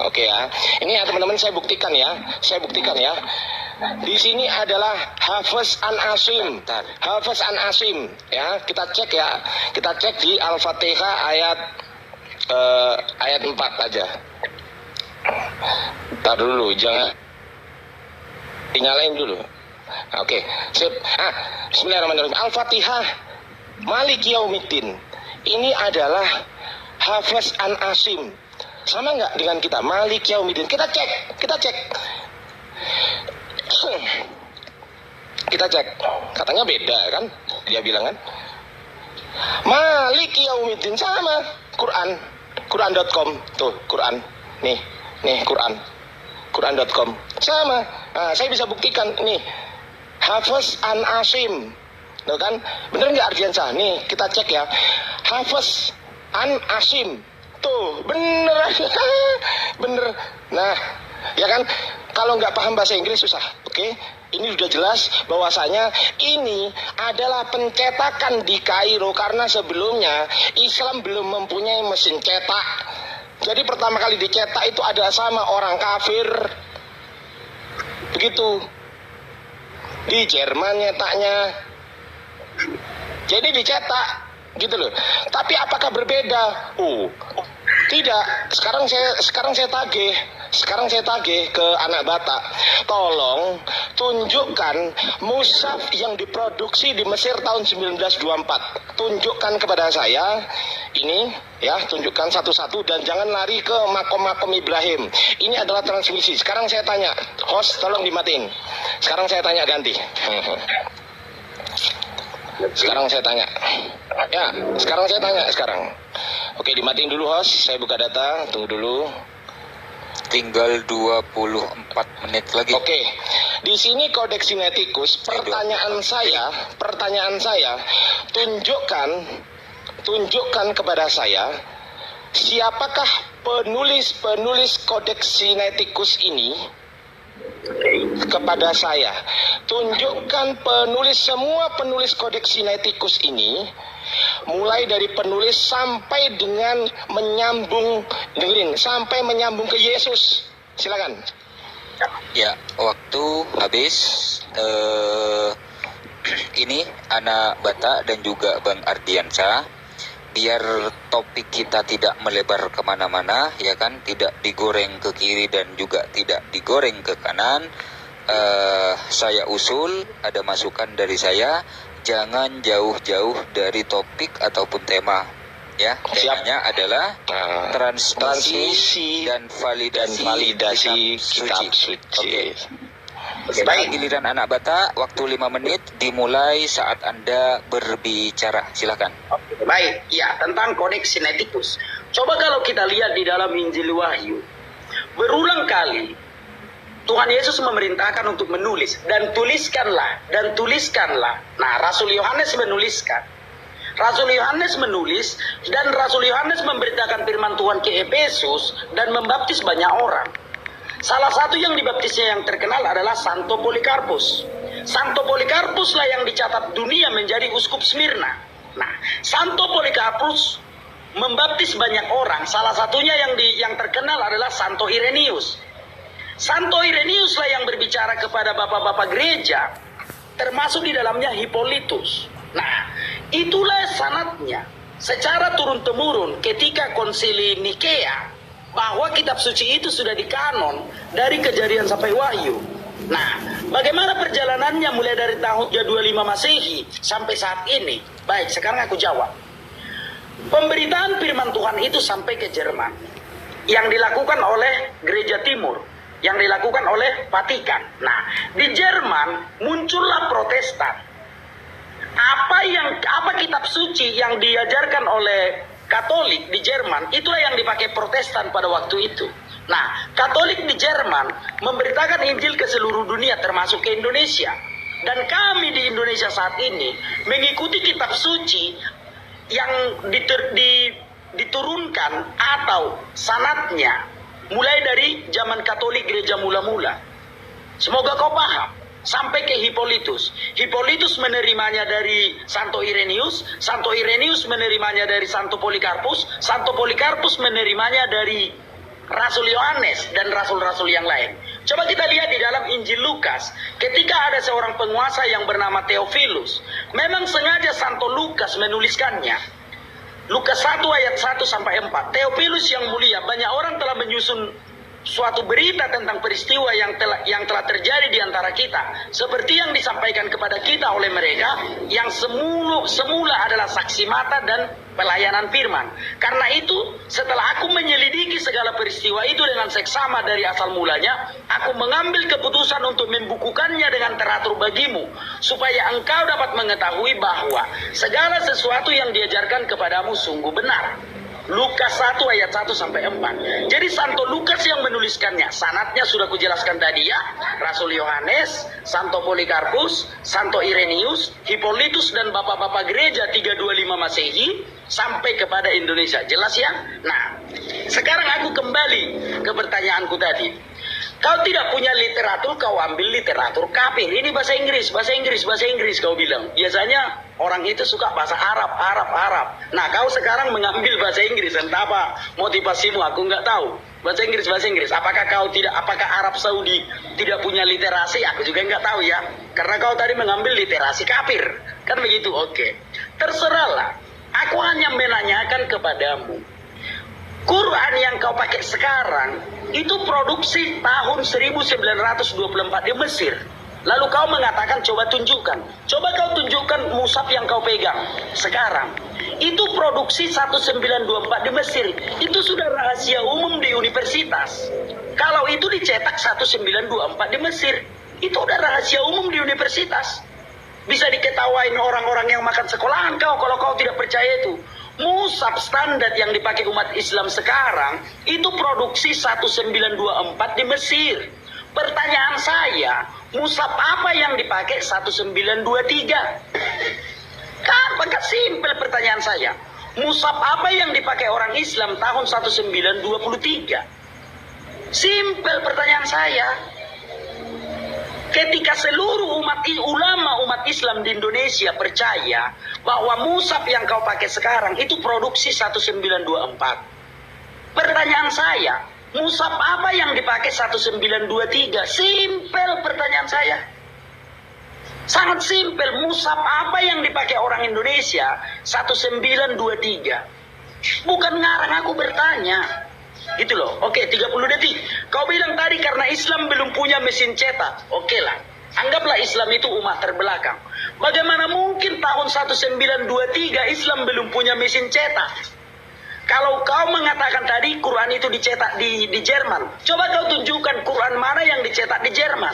Oke ya. Ini ya teman-teman saya buktikan ya. Di sini adalah Hafiz An Asim. Hafiz An Asim ya. Kita cek ya. Kita cek di Al-Fatihah ayat 4 aja. Ntar dulu, jangan dinyalain dulu. Oke, sip. Bismillahirrahmanirrahim. Al-Fatihah Maliki Yaumiddin. Ini adalah Hafiz An Asim. Sama nggak dengan kita? Maliki Yaumiddin. Kita cek. Kita cek. Katanya beda kan? Dia bilang kan? Maliki Yaumiddin sama. Quran.com. Tuh, Quran. Nih Quran. Quran.com. Sama. Nah, saya bisa buktikan nih. Hafiz An Asim. Tuh kan? Bener nggak Ardiansa? Nih, kita cek ya. Hafiz An Asim. Tuh, bener. Bener. Nah, ya kan? Kalau nggak paham bahasa Inggris susah. Oke? Ini sudah jelas bahwasanya ini adalah pencetakan di Kairo karena sebelumnya Islam belum mempunyai mesin cetak. Jadi pertama kali dicetak itu ada sama orang kafir. Begitu. Di Jerman nyetaknya. Jadi dicetak gitu loh. Tapi apakah berbeda? Tidak. Sekarang saya tagih ke anak Batak. Tolong tunjukkan mushaf yang diproduksi di Mesir tahun 1924. Tunjukkan kepada saya ini ya, tunjukkan satu-satu dan jangan lari ke makom Ibrahim. Ini adalah transmisi. Sekarang saya tanya, host tolong dimatiin. Sekarang saya tanya ganti. Sekarang saya tanya. Ya, sekarang saya tanya sekarang. Oke, dimatiin dulu host. Saya buka data. Tunggu dulu. Tinggal 24 menit lagi. Oke, di sini kodeks sinetikus. Pertanyaan saya, tunjukkan kepada saya, siapakah penulis kodeks sinetikus ini kepada saya. Tunjukkan semua penulis kodeks sinetikus ini, mulai dari penulis sampai dengan menyambung, dengerin, sampai menyambung ke Yesus. Silakan. Ya, waktu habis. Ini anak Bata dan juga Bang Ardiansa, biar topik kita tidak melebar kemana-mana, ya kan, tidak digoreng ke kiri dan juga tidak digoreng ke kanan. Saya usul, ada masukan dari saya, jangan jauh-jauh dari topik ataupun tema. Ya, temanya adalah transmisi dan validasi kitab suci. Oke, baik. Giliran anak Bata, waktu 5 menit dimulai saat Anda berbicara. Silakan. Baik, ya, tentang kodeks sinetikus. Coba kalau kita lihat di dalam Injil Wahyu, berulang kali Tuhan Yesus memerintahkan untuk menulis, dan tuliskanlah. Nah, Rasul Yohanes menuliskan. Rasul Yohanes menulis, dan Rasul Yohanes memberitakan firman Tuhan ke Efesus dan membaptis banyak orang. Salah satu yang dibaptisnya yang terkenal adalah Santo Polikarpus. Santo Polikarpus lah yang dicatat dunia menjadi uskup Smyrna. Nah, Santo Polikarpus membaptis banyak orang. Salah satunya yang terkenal adalah Santo Irenaeus. Santo Irenaeus lah yang berbicara kepada bapak-bapak gereja, termasuk di dalamnya Hippolytus. Nah, itulah sanadnya secara turun-temurun ketika konsili Nikea, bahwa kitab suci itu sudah dikanon dari Kejadian sampai Wahyu. Nah, bagaimana perjalanannya mulai dari tahun 25 Masehi sampai saat ini? Baik, sekarang aku jawab. Pemberitaan firman Tuhan itu sampai ke Jerman, yang dilakukan oleh Gereja Timur, yang dilakukan oleh Vatikan. Nah, di Jerman muncullah Protestan. Apa kitab suci yang diajarkan oleh Katolik di Jerman, itulah yang dipakai Protestan pada waktu itu. Nah, Katolik di Jerman memberitakan Injil ke seluruh dunia, termasuk ke Indonesia. Dan kami di Indonesia saat ini mengikuti kitab suci yang diturunkan atau sanadnya mulai dari zaman Katolik gereja mula-mula. Semoga kau paham. Sampai ke Hippolytus. Hippolytus menerimanya dari Santo Irenaeus. Santo Irenaeus menerimanya dari Santo Polikarpus. Santo Polikarpus menerimanya dari Rasul Yohanes dan rasul-rasul yang lain. Coba kita lihat di dalam Injil Lukas. Ketika ada seorang penguasa yang bernama Theophilus, memang sengaja Santo Lukas menuliskannya. Lukas 1 ayat 1 sampai 4. Theophilus yang mulia, banyak orang telah menyusun suatu berita tentang peristiwa yang telah terjadi di antara kita, seperti yang disampaikan kepada kita oleh mereka yang semula adalah saksi mata dan pelayanan firman. Karena itu, setelah aku menyelidiki segala peristiwa itu dengan seksama dari asal mulanya, aku mengambil keputusan untuk membukukannya dengan teratur bagimu, supaya engkau dapat mengetahui bahwa segala sesuatu yang diajarkan kepadamu sungguh benar. Lukas 1 ayat 1 sampai 4. Jadi Santo Lukas yang menuliskannya. Sanadnya sudah kujelaskan tadi ya. Rasul Yohanes, Santo Polikarpus, Santo Irenaeus, Hippolytus dan bapak-bapak gereja 325 Masehi sampai kepada Indonesia. Jelas ya? Nah, sekarang aku kembali ke pertanyaanku tadi. Kau tidak punya literatur, kau ambil literatur kafir. Ini bahasa Inggris kau bilang. Biasanya orang itu suka bahasa Arab. Nah, kau sekarang mengambil bahasa Inggris. Entah apa motivasimu, aku nggak tahu. Bahasa Inggris. Apakah Arab Saudi tidak punya literasi? Aku juga nggak tahu ya. Karena kau tadi mengambil literasi kafir. Kan begitu, oke. Terserahlah. Aku hanya menanyakan kepadamu. Quran yang kau pakai sekarang itu produksi tahun 1924 di Mesir. Lalu kau mengatakan coba kau tunjukkan mushaf yang kau pegang sekarang. Itu produksi 1924 di Mesir. Itu sudah rahasia umum di universitas. Kalau itu dicetak 1924 di Mesir, itu udah rahasia umum di universitas. Bisa diketawain orang-orang yang makan sekolahan kau kalau kau tidak percaya itu. Mushaf standar yang dipakai umat Islam sekarang itu produksi 1924 di Mesir. Pertanyaan saya, mushaf apa yang dipakai 1923? Kan simpel pertanyaan saya. Mushaf apa yang dipakai orang Islam tahun 1923? Simpel pertanyaan saya. Ketika seluruh ulama umat Islam di Indonesia percaya bahwa mushaf yang kau pakai sekarang itu produksi 1924. Pertanyaan saya, mushaf apa yang dipakai 1923? Simpel pertanyaan saya. Sangat simpel, mushaf apa yang dipakai orang Indonesia 1923? Bukan ngarang, aku bertanya. Gitu loh. Oke, 30 detik. Kau bilang tadi karena Islam belum punya mesin cetak. Oke lah. Anggaplah Islam itu umat terbelakang. Bagaimana mungkin tahun 1923 Islam belum punya mesin cetak? Kalau kau mengatakan tadi Quran itu dicetak di Jerman, coba kau tunjukkan Quran mana yang dicetak di Jerman.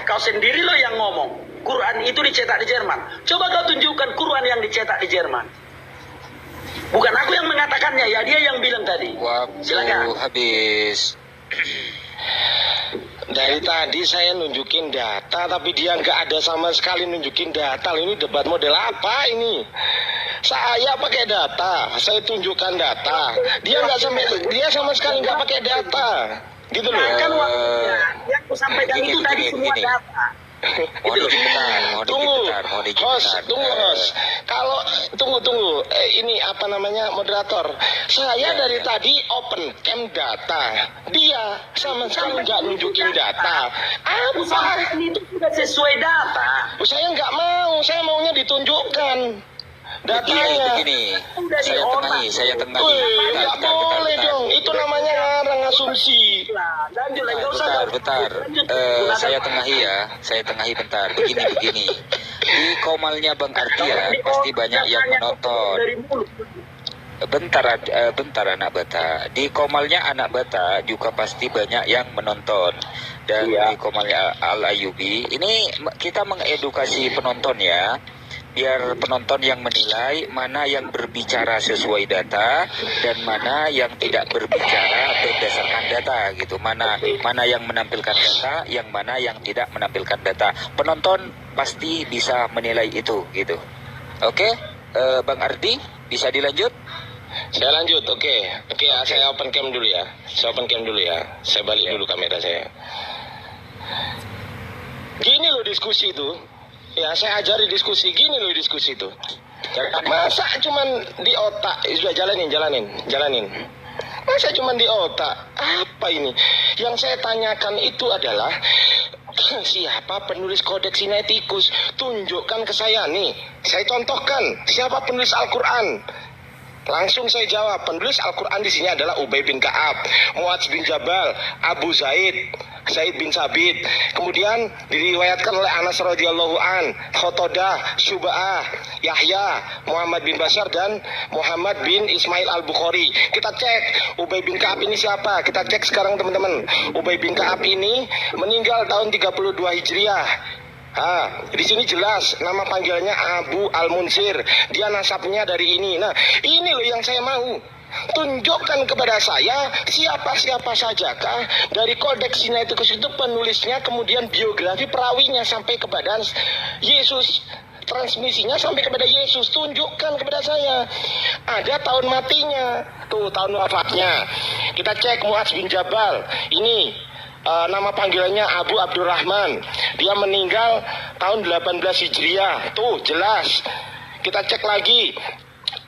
Kau sendiri loh yang ngomong Quran itu dicetak di Jerman. Coba kau tunjukkan Quran yang dicetak di Jerman. Bukan aku yang mengatakannya, ya dia yang bilang tadi. Waktu Silakan. habis. Dari tadi saya nunjukin data, tapi dia nggak ada sama sekali nunjukin data. Ini debat model apa ini? Saya pakai data, saya tunjukkan data. Dia sama sekali nggak pakai data, gitu loh. Kan yang aku sampaikan itu tadi semua data. Mohon izin bentar. Kalau tunggu. Ini apa namanya moderator? Saya dari tadi open cam data. Dia sama sekali nggak nunjukin data. Apa? Itu sudah sesuai data. Saya nggak mau. Saya maunya ditunjukkan datanya. Begini. Udah Saya tengahi. Nggak boleh dong. Itu namanya ngarang asumsi. Bentar. Saya tengahi bentar. Begini. Di komalnya Bang Ardian pasti banyak yang menonton. Bentar anak bata. Di komalnya anak bata juga pasti banyak yang menonton. Dan di komalnya Al Ayubi ini kita mengedukasi penonton ya. Biar penonton yang menilai mana yang berbicara sesuai data dan mana yang tidak berbicara berdasarkan data gitu. Mana yang menampilkan data, yang mana yang tidak menampilkan data. Penonton pasti bisa menilai itu gitu. Oke, Bang Ardi bisa dilanjut? Saya lanjut, oke. Saya open cam dulu ya. Saya balik dulu kamera saya. Gini loh diskusi itu. Ya, saya ajari diskusi. Gini loh diskusi itu. Masa cuman di otak? Sudah jalanin. Masa cuman di otak? Apa ini? Yang saya tanyakan itu adalah siapa penulis Kodeks Sinaiticus? Tunjukkan ke saya nih. Saya contohkan siapa penulis Al-Quran. Langsung saya jawab, penulis Al-Quran di sini adalah Ubay bin Ka'ab, Muadz bin Jabal, Abu Zaid bin Sabit. Kemudian diriwayatkan oleh Anas radhiyallahu an, Khotodah, Syuba'ah, Yahya, Muhammad bin Bashar dan Muhammad bin Ismail Al-Bukhari. Kita cek Ubay bin Ka'ab ini siapa? Kita cek sekarang teman-teman. Ubay bin Ka'ab ini meninggal tahun 32 Hijriah. Di sini jelas nama panggilannya Abu Al-Munsir. Dia nasabnya dari ini. Nah, ini loh yang saya mau. Tunjukkan kepada saya siapa-siapa sajakah dari Kodeks Sinaiticus itu penulisnya, kemudian biografi perawinya sampai kepada Yesus, transmisinya sampai kepada Yesus. Tunjukkan kepada saya. Ada tahun matinya, tuh tahun wafatnya. Kita cek Muadz bin Jabal. Ini nama panggilannya Abu Abdurrahman. Dia meninggal tahun 18 Hijriah. Tuh jelas. Kita cek lagi.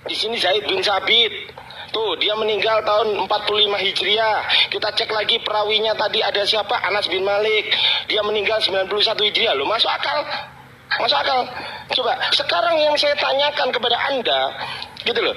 Di sini Zaid bin Sabit. Tuh dia meninggal tahun 45 Hijriah. Kita cek lagi perawinya tadi ada siapa? Anas bin Malik. Dia meninggal 91 Hijriah. Loh, masuk akal? Coba sekarang yang saya tanyakan kepada Anda, gitu loh.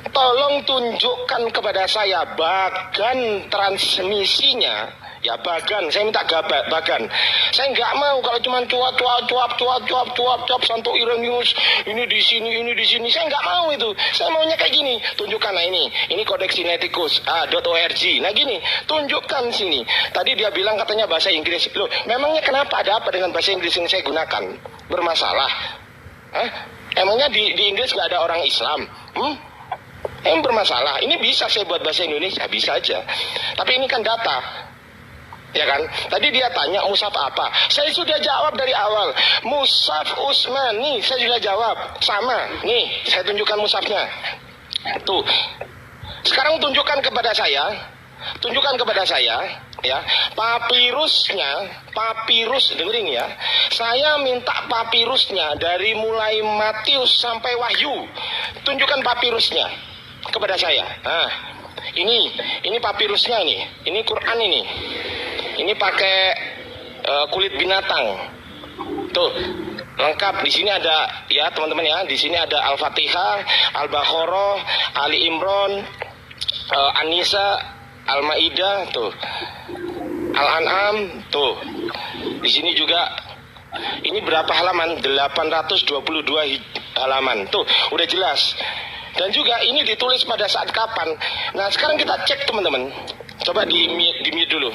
Tolong tunjukkan kepada saya bagan transmisinya. Ya bagan, saya minta bagan. Saya nggak mau kalau cuma cuap Santo Irenaeus ini di sini. Saya nggak mau itu. Saya maunya kayak gini. Tunjukkan, nah ini Kodeks Sinaiticus .org. Nah gini, tunjukkan sini. Tadi dia bilang katanya bahasa Inggris. Loh, memangnya kenapa? Ada apa dengan bahasa Inggris yang saya gunakan? Bermasalah. Hah? Emangnya di Inggris nggak ada orang Islam? Yang bermasalah. Ini bisa saya buat bahasa Indonesia, bisa aja. Tapi ini kan data. Ya kan? Tadi dia tanya mushaf apa? Saya sudah jawab dari awal. Mushaf Utsmani, saya sudah jawab. Sama. Nih, saya tunjukkan mushafnya. Tuh. Sekarang tunjukkan kepada saya. Tunjukkan kepada saya, ya. Papirusnya, papirus, dengerin ya. Saya minta papirusnya dari mulai Matius sampai Wahyu. Tunjukkan papirusnya kepada saya. Nah, ini papirusnya ini. Ini Quran ini. Ini pakai kulit binatang. Tuh, lengkap. Di sini ada ya, teman-teman ya. Di sini ada Al-Fatihah, Al-Baqarah, Ali Imran, An-Nisa, Al-Maidah, tuh. Al-An'am, tuh. Di sini juga ini berapa halaman? 822 halaman. Tuh, udah jelas. Dan juga ini ditulis pada saat kapan. Nah, sekarang kita cek teman-teman. Coba di mute dulu.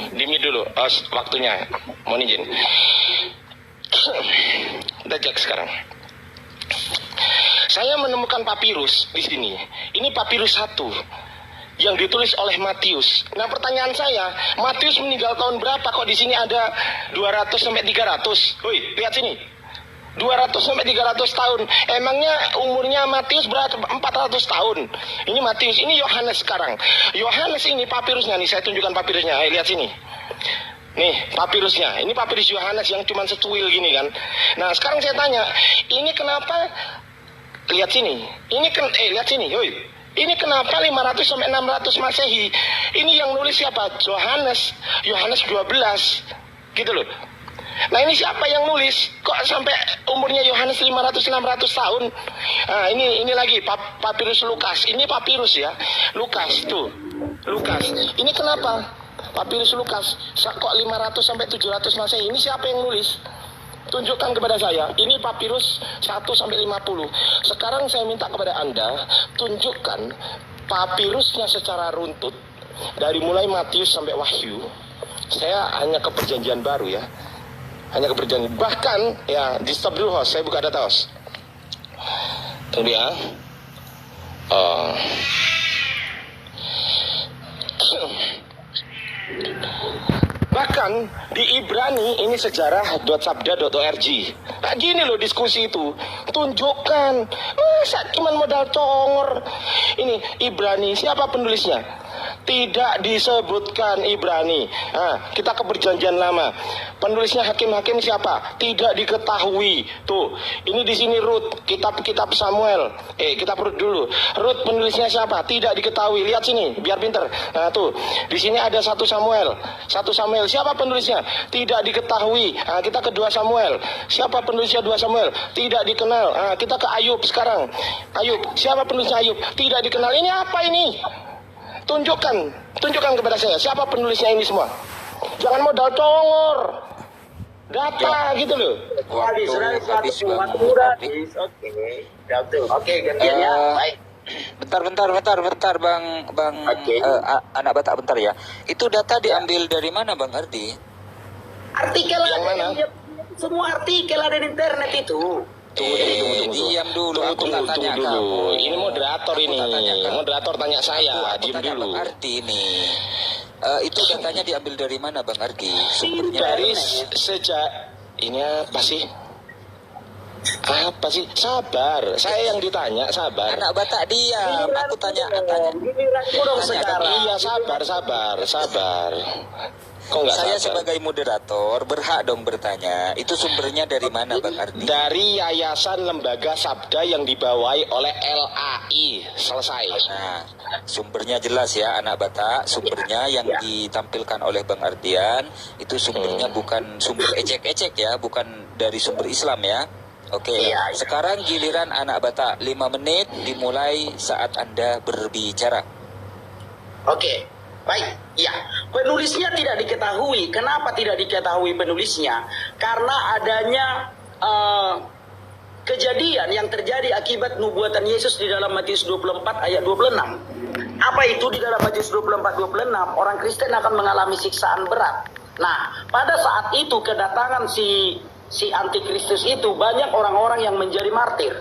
Waktunya. Mohon izin. Kita cek sekarang. Saya menemukan papirus di sini. Ini papirus 1 yang ditulis oleh Matius. Nah, pertanyaan saya, Matius meninggal tahun berapa? Kok di sini ada 200 sampai 300? Woi, lihat sini. 200 sampai 300 tahun. Emangnya umurnya Matius berapa? 400 tahun. Ini Matius, ini Yohanes sekarang. Yohanes ini papirusnya nih, saya tunjukkan papirusnya. Lihat sini. Nih, papirusnya. Ini papirus Yohanes yang cuma secuil gini kan. Nah, sekarang saya tanya, ini kenapa? Lihat sini. Ini lihat sini, woi. Ini kenapa 500 sampai 600 Masehi? Ini yang nulis siapa? Yohanes 12. Gitu loh. Nah, ini siapa yang nulis? Kok sampai umurnya Yohanes 500-600 tahun? Nah, ini lagi papirus Lukas. Ini papirus ya. Lukas tuh. Lukas. Ini kenapa? Papirus Lukas. Kok 500 sampai 700 Masehi? Ini siapa yang nulis? Tunjukkan kepada saya. Ini papirus 1 sampai 50. Sekarang saya minta kepada Anda, tunjukkan papirusnya secara runtut dari mulai Matius sampai Wahyu. Saya hanya ke Perjanjian Baru ya. Hanya ke Perjanjian. Bahkan ya, di stop dulu host, saya buka data host. Tunggu ya. Bahkan di Ibrani ini sejarah.sabda.org. Nah, gini loh diskusi itu. Tunjukkan. Masa cuma modal congor. Ini Ibrani, siapa penulisnya? Tidak disebutkan Ibrani. Nah, kita ke Perjanjian Lama. Penulisnya hakim-hakim siapa? Tidak diketahui. Tuh, ini di sini Rut, kitab Samuel. Kita perut dulu. Rut penulisnya siapa? Tidak diketahui. Lihat sini, biar pinter. Nah, tuh. Di sini ada 1 Samuel. 1 Samuel. Siapa penulisnya? Tidak diketahui. Nah, kita ke 2 Samuel. Siapa penulisnya 2 Samuel? Tidak dikenal. Nah, kita ke Ayub sekarang. Ayub. Siapa penulisnya Ayub? Tidak dikenal. Ini apa ini? Tunjukkan kepada saya. Siapa penulisnya ini semua? Jangan modal congor. Data gitu loh. Habis Bang. Oke, gantiannya. Baik. Bentar Bang Oke. Anak Batak bentar ya. Itu data diambil dari mana Bang Ardi? Artikel Yang ada mana? semua artikel ada di internet itu. Tunggu. Diam dulu. Aku tak tanya Tunggu dulu. kamu. Ini moderator Aku ini. tak tanya kamu. Moderator tanya saya. Aku Diam tanya dulu. Bang Ardi ini. Itu datanya diambil dari mana Bang Ardi? Sumbernya Dari dari mana? sejak ini apa sih? Apa sih? Sabar. Saya yang ditanya, sabar. Anak Batak diam. Aku tanya. Giliranku dong Tanya sekarang. kami. Iya, sabar. Kok nggak Saya sabar? sebagai moderator berhak dong bertanya. Itu sumbernya dari mana Bang Ardi? Dari Yayasan Lembaga Sabda yang dibawahi oleh LAI. Selesai. Nah, sumbernya jelas ya anak Batak. Sumbernya yang ditampilkan oleh Bang Ardian itu sumbernya bukan sumber ecek-ecek ya, bukan dari sumber Islam ya. Oke, Iya. sekarang giliran anak Batak 5 menit dimulai saat Anda berbicara. Oke, baik. Ya, penulisnya tidak diketahui. Kenapa tidak diketahui penulisnya? Karena adanya kejadian yang terjadi akibat nubuatan Yesus di dalam Matius 24 ayat 26. Apa itu di dalam Matius 24-26? Orang Kristen akan mengalami siksaan berat. Nah, pada saat itu kedatangan si si antikristus itu banyak orang-orang yang menjadi martir.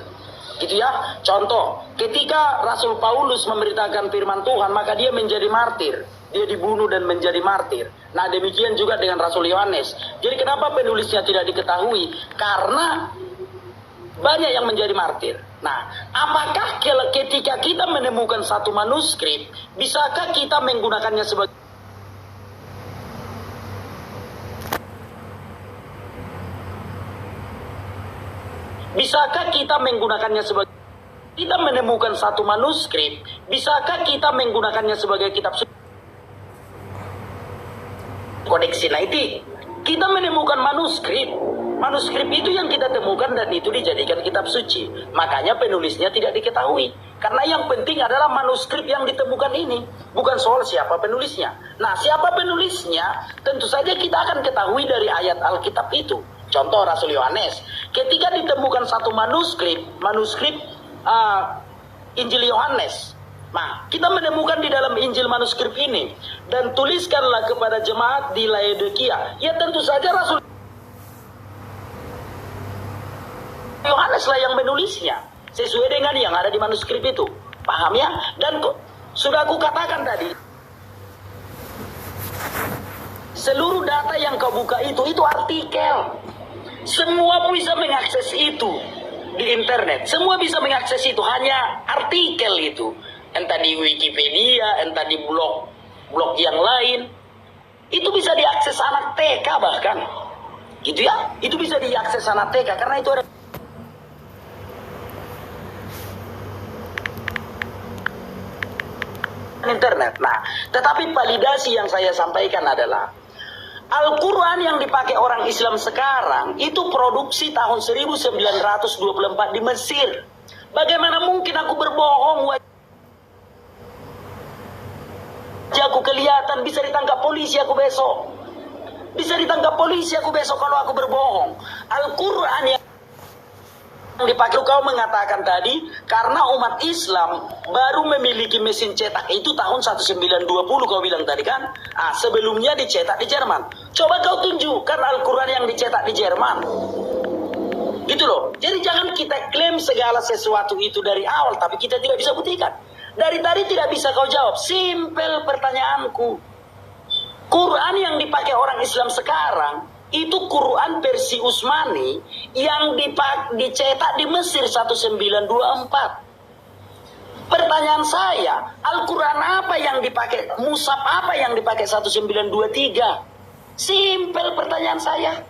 Gitu ya. Contoh, ketika Rasul Paulus memberitakan firman Tuhan, maka dia menjadi martir. Dia dibunuh dan menjadi martir. Nah, demikian juga dengan Rasul Yohanes. Jadi kenapa penulisnya tidak diketahui? Karena banyak yang menjadi martir. Nah, apakah ketika kita menemukan satu manuskrip, bisakah kita menggunakannya sebagai kita menemukan satu manuskrip, bisakah kita menggunakannya sebagai kitab suci? Kodeks Sinai, kita menemukan manuskrip. Manuskrip itu yang kita temukan dan itu dijadikan kitab suci. Makanya penulisnya tidak diketahui. Karena yang penting adalah manuskrip yang ditemukan ini. Bukan soal siapa penulisnya. Nah, siapa penulisnya, tentu saja kita akan ketahui dari ayat Alkitab itu. Contoh Rasul Yohanes. Ketika ditemukan satu manuskrip Injil Yohanes. Nah, kita menemukan di dalam Injil manuskrip ini. Dan tuliskanlah kepada jemaat di Laodikia. Ya tentu saja Rasul Yohanes lah yang menulisnya. Sesuai dengan yang ada di manuskrip itu. Paham ya? Dan sudah aku katakan tadi. Seluruh data yang kau buka itu artikel. Semua bisa mengakses itu di internet. Semua bisa mengakses itu. Hanya artikel itu. Entah di Wikipedia, entah di blog yang lain. Itu bisa diakses anak TK bahkan. Gitu ya. Itu bisa diakses anak TK. Karena itu ada internet. Nah, tetapi validasi yang saya sampaikan adalah Al-Quran yang dipakai orang Islam sekarang itu produksi tahun 1924 di Mesir. Bagaimana mungkin aku berbohong? Wajahku kelihatan, bisa ditangkap polisi aku besok. Bisa ditangkap polisi aku besok kalau aku berbohong. Al-Quran yang dipakai kau mengatakan tadi, karena umat Islam baru memiliki mesin cetak itu tahun 1920 kau bilang tadi kan. Sebelumnya dicetak di Jerman. Coba kau tunjukkan Al-Quran yang dicetak di Jerman. Gitu loh. Jadi jangan kita klaim segala sesuatu itu dari awal, tapi kita tidak bisa buktikan. Dari tadi tidak bisa kau jawab. Simpel pertanyaanku. Quran yang dipakai orang Islam sekarang itu Quran versi Utsmani yang dicetak di Mesir 1924. Pertanyaan saya, Al-Quran apa yang dipakai, Mushaf apa yang dipakai 1923? Simpel pertanyaan saya.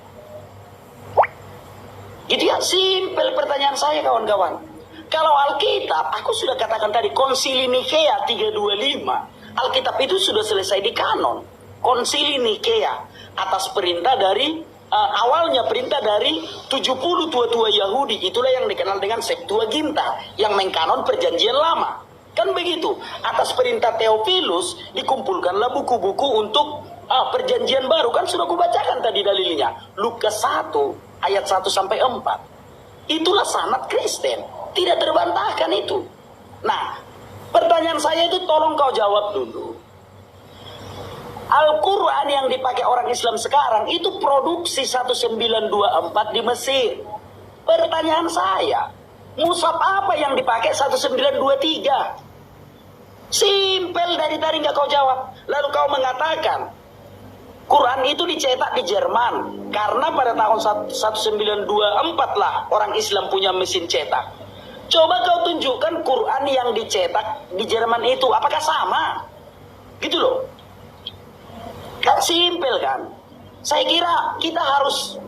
Gitu ya, simpel pertanyaan saya kawan-kawan. Kalau Alkitab, aku sudah katakan tadi, Konsili Nikea 325, Alkitab itu sudah selesai di kanon. Konsili Nikea atas perintah dari awalnya perintah dari 70 tua-tua Yahudi, itulah yang dikenal dengan Septuaginta yang mengkanon perjanjian lama. Kan begitu. Atas perintah Theophilus dikumpulkanlah buku-buku untuk perjanjian baru. Kan sudah kubacakan tadi dalilnya. Lukas 1 ayat 1 sampai 4. Itulah sanad Kristen. Tidak terbantahkan itu. Nah, pertanyaan saya itu tolong kau jawab dulu. Al-Quran yang dipakai orang Islam sekarang itu produksi 1924 di Mesir. Pertanyaan saya, Mushaf apa yang dipakai 1923? Simpel, dari tadi nggak kau jawab. Lalu kau mengatakan Quran itu dicetak di Jerman karena pada tahun 1924 lah orang Islam punya mesin cetak. Coba kau tunjukkan Quran yang dicetak di Jerman itu apakah sama? Gitu loh. Kan simpel kan. Saya kira kita harus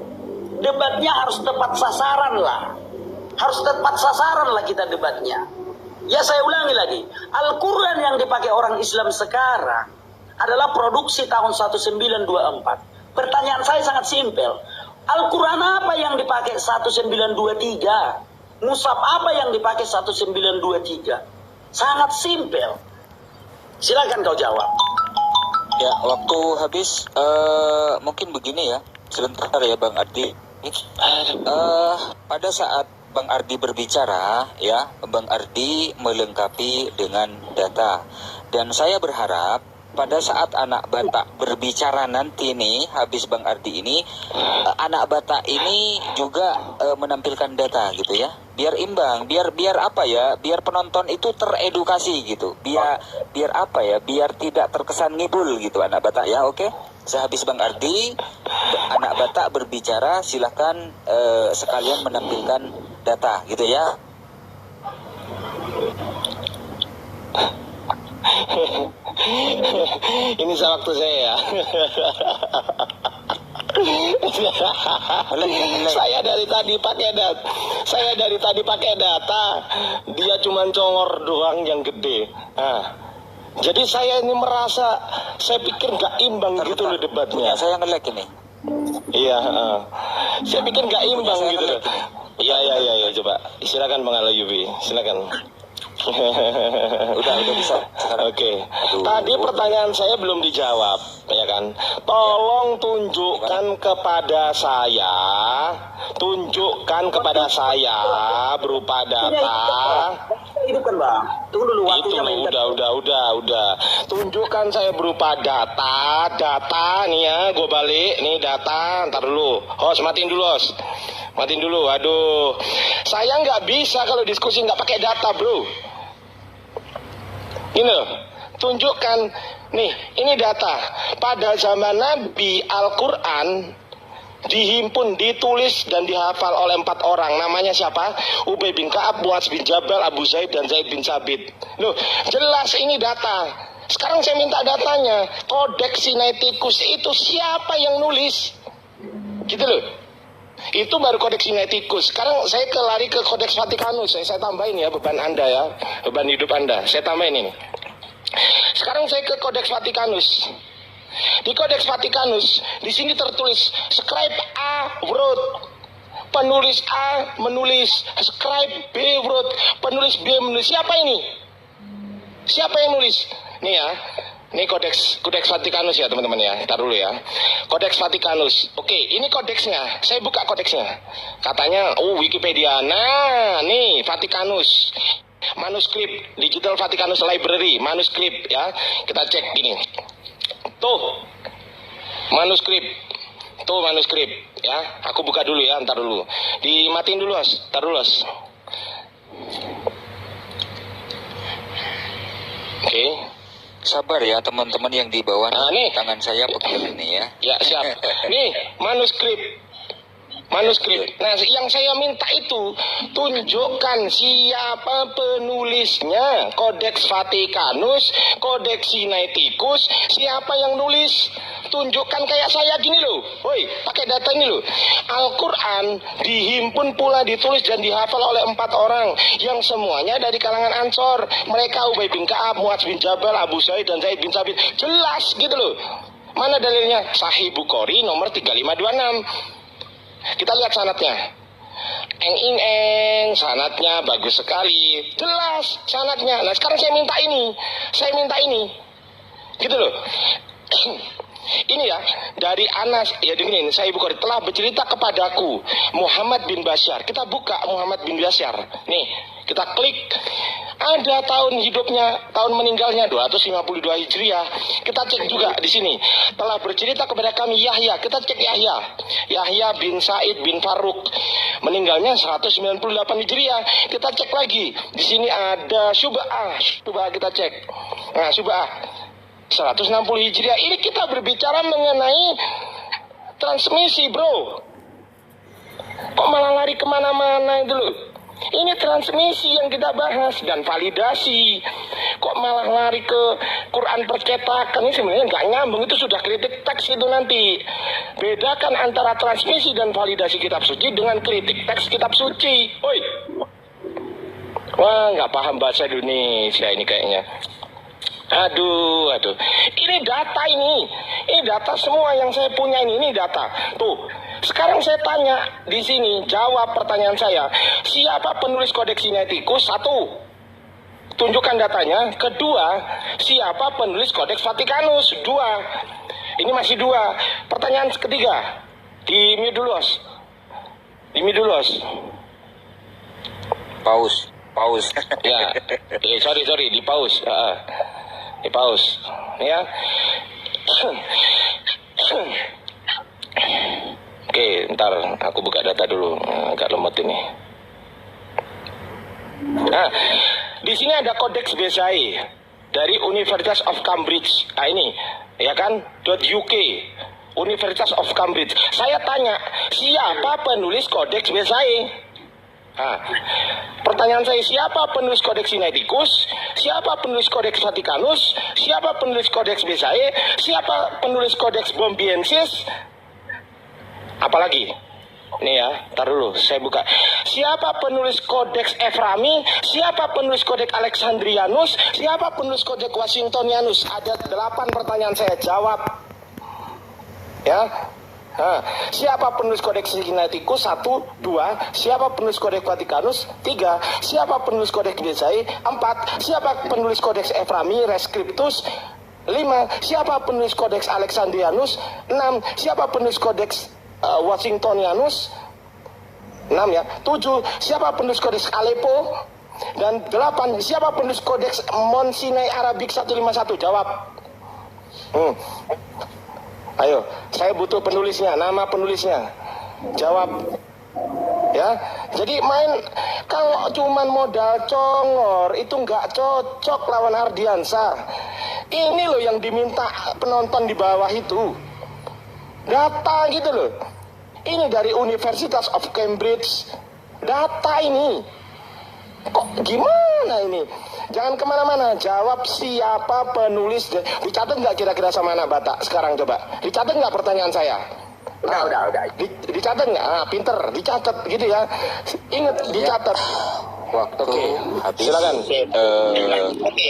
debatnya harus tepat sasaran lah. Harus tepat sasaran lah kita debatnya. Ya saya ulangi lagi. Al-Quran yang dipakai orang Islam sekarang adalah produksi tahun 1924. Pertanyaan saya sangat simpel. Al-Quran apa yang dipakai 1923? Mushaf apa yang dipakai 1923? Sangat simpel. Silakan kau jawab. Ya, waktu habis. Mungkin begini ya, sebentar ya Bang Ardi. Pada saat Bang Ardi berbicara, ya, Bang Ardi melengkapi dengan data. Dan saya berharap pada saat anak Batak berbicara nanti nih, habis Bang Ardi ini, anak Batak ini juga menampilkan data gitu ya, biar imbang, biar apa ya, biar penonton itu teredukasi gitu, biar apa ya, biar tidak terkesan ngibul gitu anak Batak ya. Oke, sehabis Bang Ardi, anak Batak berbicara, silahkan sekalian menampilkan data gitu ya. Ini waktu saya ya. Saya dari tadi pakai data. Dia cuma congor doang yang gede. Nah, jadi saya ini merasa, saya pikir nggak imbang gitu loh debatnya. Saya nge-lag ini. Iya, saya pikir nggak imbang gitu loh. Iya, coba. Silakan Bang Alayubi, silakan. udah bisa sekarang. Oke. Tadi pertanyaan saya belum dijawab, ya kan? Tolong tunjukkan kepada saya, berupa data. Hidupkan Bang. Tunggu dulu waktunya. Udah. Tunjukkan saya berupa data nih ya, gue balik nih data. Ntar dulu, host matiin dulu. Aduh, saya nggak bisa kalau diskusi nggak pakai data, bro. Ini loh, tunjukkan nih, ini data. Pada zaman Nabi, Al-Quran dihimpun, ditulis dan dihafal oleh 4 orang. Namanya siapa? Ubay bin Ka'ab, Muaz bin Jabal, Abu Zaid dan Zaid bin Sabit. Loh, jelas ini data. Sekarang saya minta datanya. Kodeks Sinaiticus itu siapa yang nulis? Gitu loh. Itu baru Kodeks Sinaiticus. Sekarang saya lari ke Kodeks Vatikanus. Saya tambahin ya beban Anda ya, beban hidup Anda. Saya tambahin ini. Sekarang saya ke Kodeks Vatikanus. Di Kodeks Vatikanus, di sini tertulis scribe A wrote, penulis A menulis, scribe B wrote, penulis B menulis. Siapa ini? Siapa yang nulis? Nih ya. Ini kodeks Vatikanus ya teman-teman ya. Ntar dulu ya. Kodeks Vatikanus. Oke, ini kodeksnya. Saya buka kodeksnya. Katanya, Wikipedia. Nah, nih Vatikanus. Manuskrip Digital Vatikanus Library, manuskrip ya. Kita cek gini. Tuh. Manuskrip ya. Aku buka dulu ya, ntar dulu. Dimatiin dulu, Os. Ntar dulu, Os. Oke. Sabar ya teman-teman yang di bawah. Nah, nih. Tangan saya pegel ini ya. Ya, siap. Nih, manuskrip. Nah, yang saya minta itu tunjukkan siapa penulisnya. Kodeks Vatikanus, Kodeks Sinaiticus, siapa yang nulis? Tunjukkan kayak saya gini loh. Woi, pakai data ini loh. Al-Quran dihimpun pula, ditulis dan dihafal oleh 4 orang yang semuanya dari kalangan Ansor. Mereka Ubay bin Ka'ab, Muaz bin Jabal, Abu Zaid dan Zaid bin Sabit. Jelas gitu loh. Mana dalilnya? Sahih Bukhari nomor 3526. Kita lihat sanadnya. Sanadnya bagus sekali. Jelas sanadnya. Nah, sekarang saya minta ini. Gitu loh. Ini ya, dari Anas, ya begini, saya Bukhari telah bercerita kepadaku Muhammad bin Basyar. Kita buka Muhammad bin Basyar. Nih, kita klik. Ada tahun hidupnya, tahun meninggalnya 252 Hijriah. Kita cek juga di sini. Telah bercerita kepada kami Yahya. Kita cek Yahya. Yahya bin Said bin Faruk. Meninggalnya 198 Hijriah. Kita cek lagi. Di sini ada Syub'ah. Kita cek. Nah, Syub'ah 160 Hijriah. Ini kita berbicara mengenai transmisi, bro. Kok malah lari kemana-mana dulu? Ini transmisi yang kita bahas dan validasi. Kok malah lari ke Quran percetakan? Ini sebenarnya nggak nyambung. Itu sudah kritik teks itu nanti. Bedakan antara transmisi dan validasi kitab suci dengan kritik teks kitab suci. Oi. Wah, nggak paham bahasa Indonesia ini kayaknya. Aduh. Ini data ini. Ini data semua yang saya punya ini data. Tuh. Sekarang saya tanya di sini, jawab pertanyaan saya. Siapa penulis Kodeks Sinaiticus? 1. Tunjukkan datanya. 2. Siapa penulis Kodeks Vatikanus? 2. Ini masih 2. Pertanyaan ketiga. Di mute dulu, Os. Pause. Ya. Sorry, di pause. Di pause. Ya. Oke, ntar aku buka data dulu. Agak lemot ini. Nah, di sini ada kodeks Bezae dari University of Cambridge. Nah ini, ya kan, .uk, University of Cambridge. Saya tanya, siapa penulis kodeks Bezae? Nah, pertanyaan saya, siapa penulis kodeks Sinaiticus? Siapa penulis kodeks Vaticanus? Siapa penulis kodeks Bezae? Siapa penulis kodeks Bombiensis? Apalagi? Nih ya, ntar dulu, saya buka. Siapa penulis kodeks Eframi? Siapa penulis kodeks Alexandrianus? Siapa penulis kodeks Washingtonianus? Ada 8 pertanyaan, saya jawab. Ya. Nah, siapa penulis kodeks Sinaiticus? 1, 2. Siapa penulis kodeks Vaticanus? 3. Siapa penulis kodeks Bezae? 4. Siapa penulis kodeks Eframi Rescriptus? 5. Siapa penulis kodeks Alexandrianus? 6. Siapa penulis kodeks Washingtonianus? 6 ya. 7. Siapa penulis kodeks Aleppo? Dan 8. Siapa penulis kodeks Mount Sinai Arabic 151? Jawab. Ayo, saya butuh penulisnya, nama penulisnya. Jawab. Ya, jadi kalau cuman modal congor itu nggak cocok lawan Ardiansa. Ini loh yang diminta penonton di bawah itu. Data gitu loh. Ini dari Universitas of Cambridge. Data ini. Kok gimana ini? Jangan kemana-mana. Jawab siapa penulis. Dicatat nggak kira-kira sama anak Batak sekarang coba? Dicatat nggak pertanyaan saya? Udah. Dicatat nggak? Dicatat, dicatat gitu ya. Ingat, dicatat. Waktu habis. Silakan. Oke.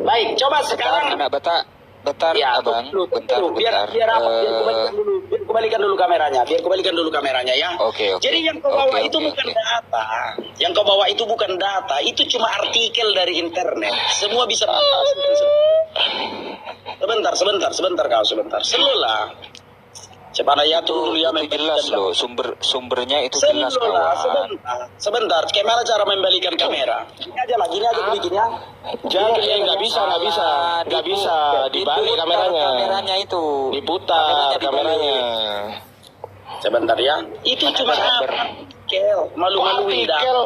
Baik, coba sekarang. Anak Batak, bentar Ya, abang, tunggu, bentar. biar kembalikan dulu kameranya ya. Oke. Jadi yang kau bawa Oke, itu oke, bukan oke. data. Yang kau bawa itu bukan data, itu cuma artikel dari internet. Semua bisa. Sebentar kau. Slow lah. Coba ya dulu ya. Itu jelas loh, sumbernya itu jelas kawan. Sebentar. Gimana cara membalikan kamera? Gini aja begini ya. Jangan, nggak bisa dibalik kameranya. Kameranya itu. Diputar kameranya. Sebentar ya. Itu cuma artikel. Malu-maluin Artikel,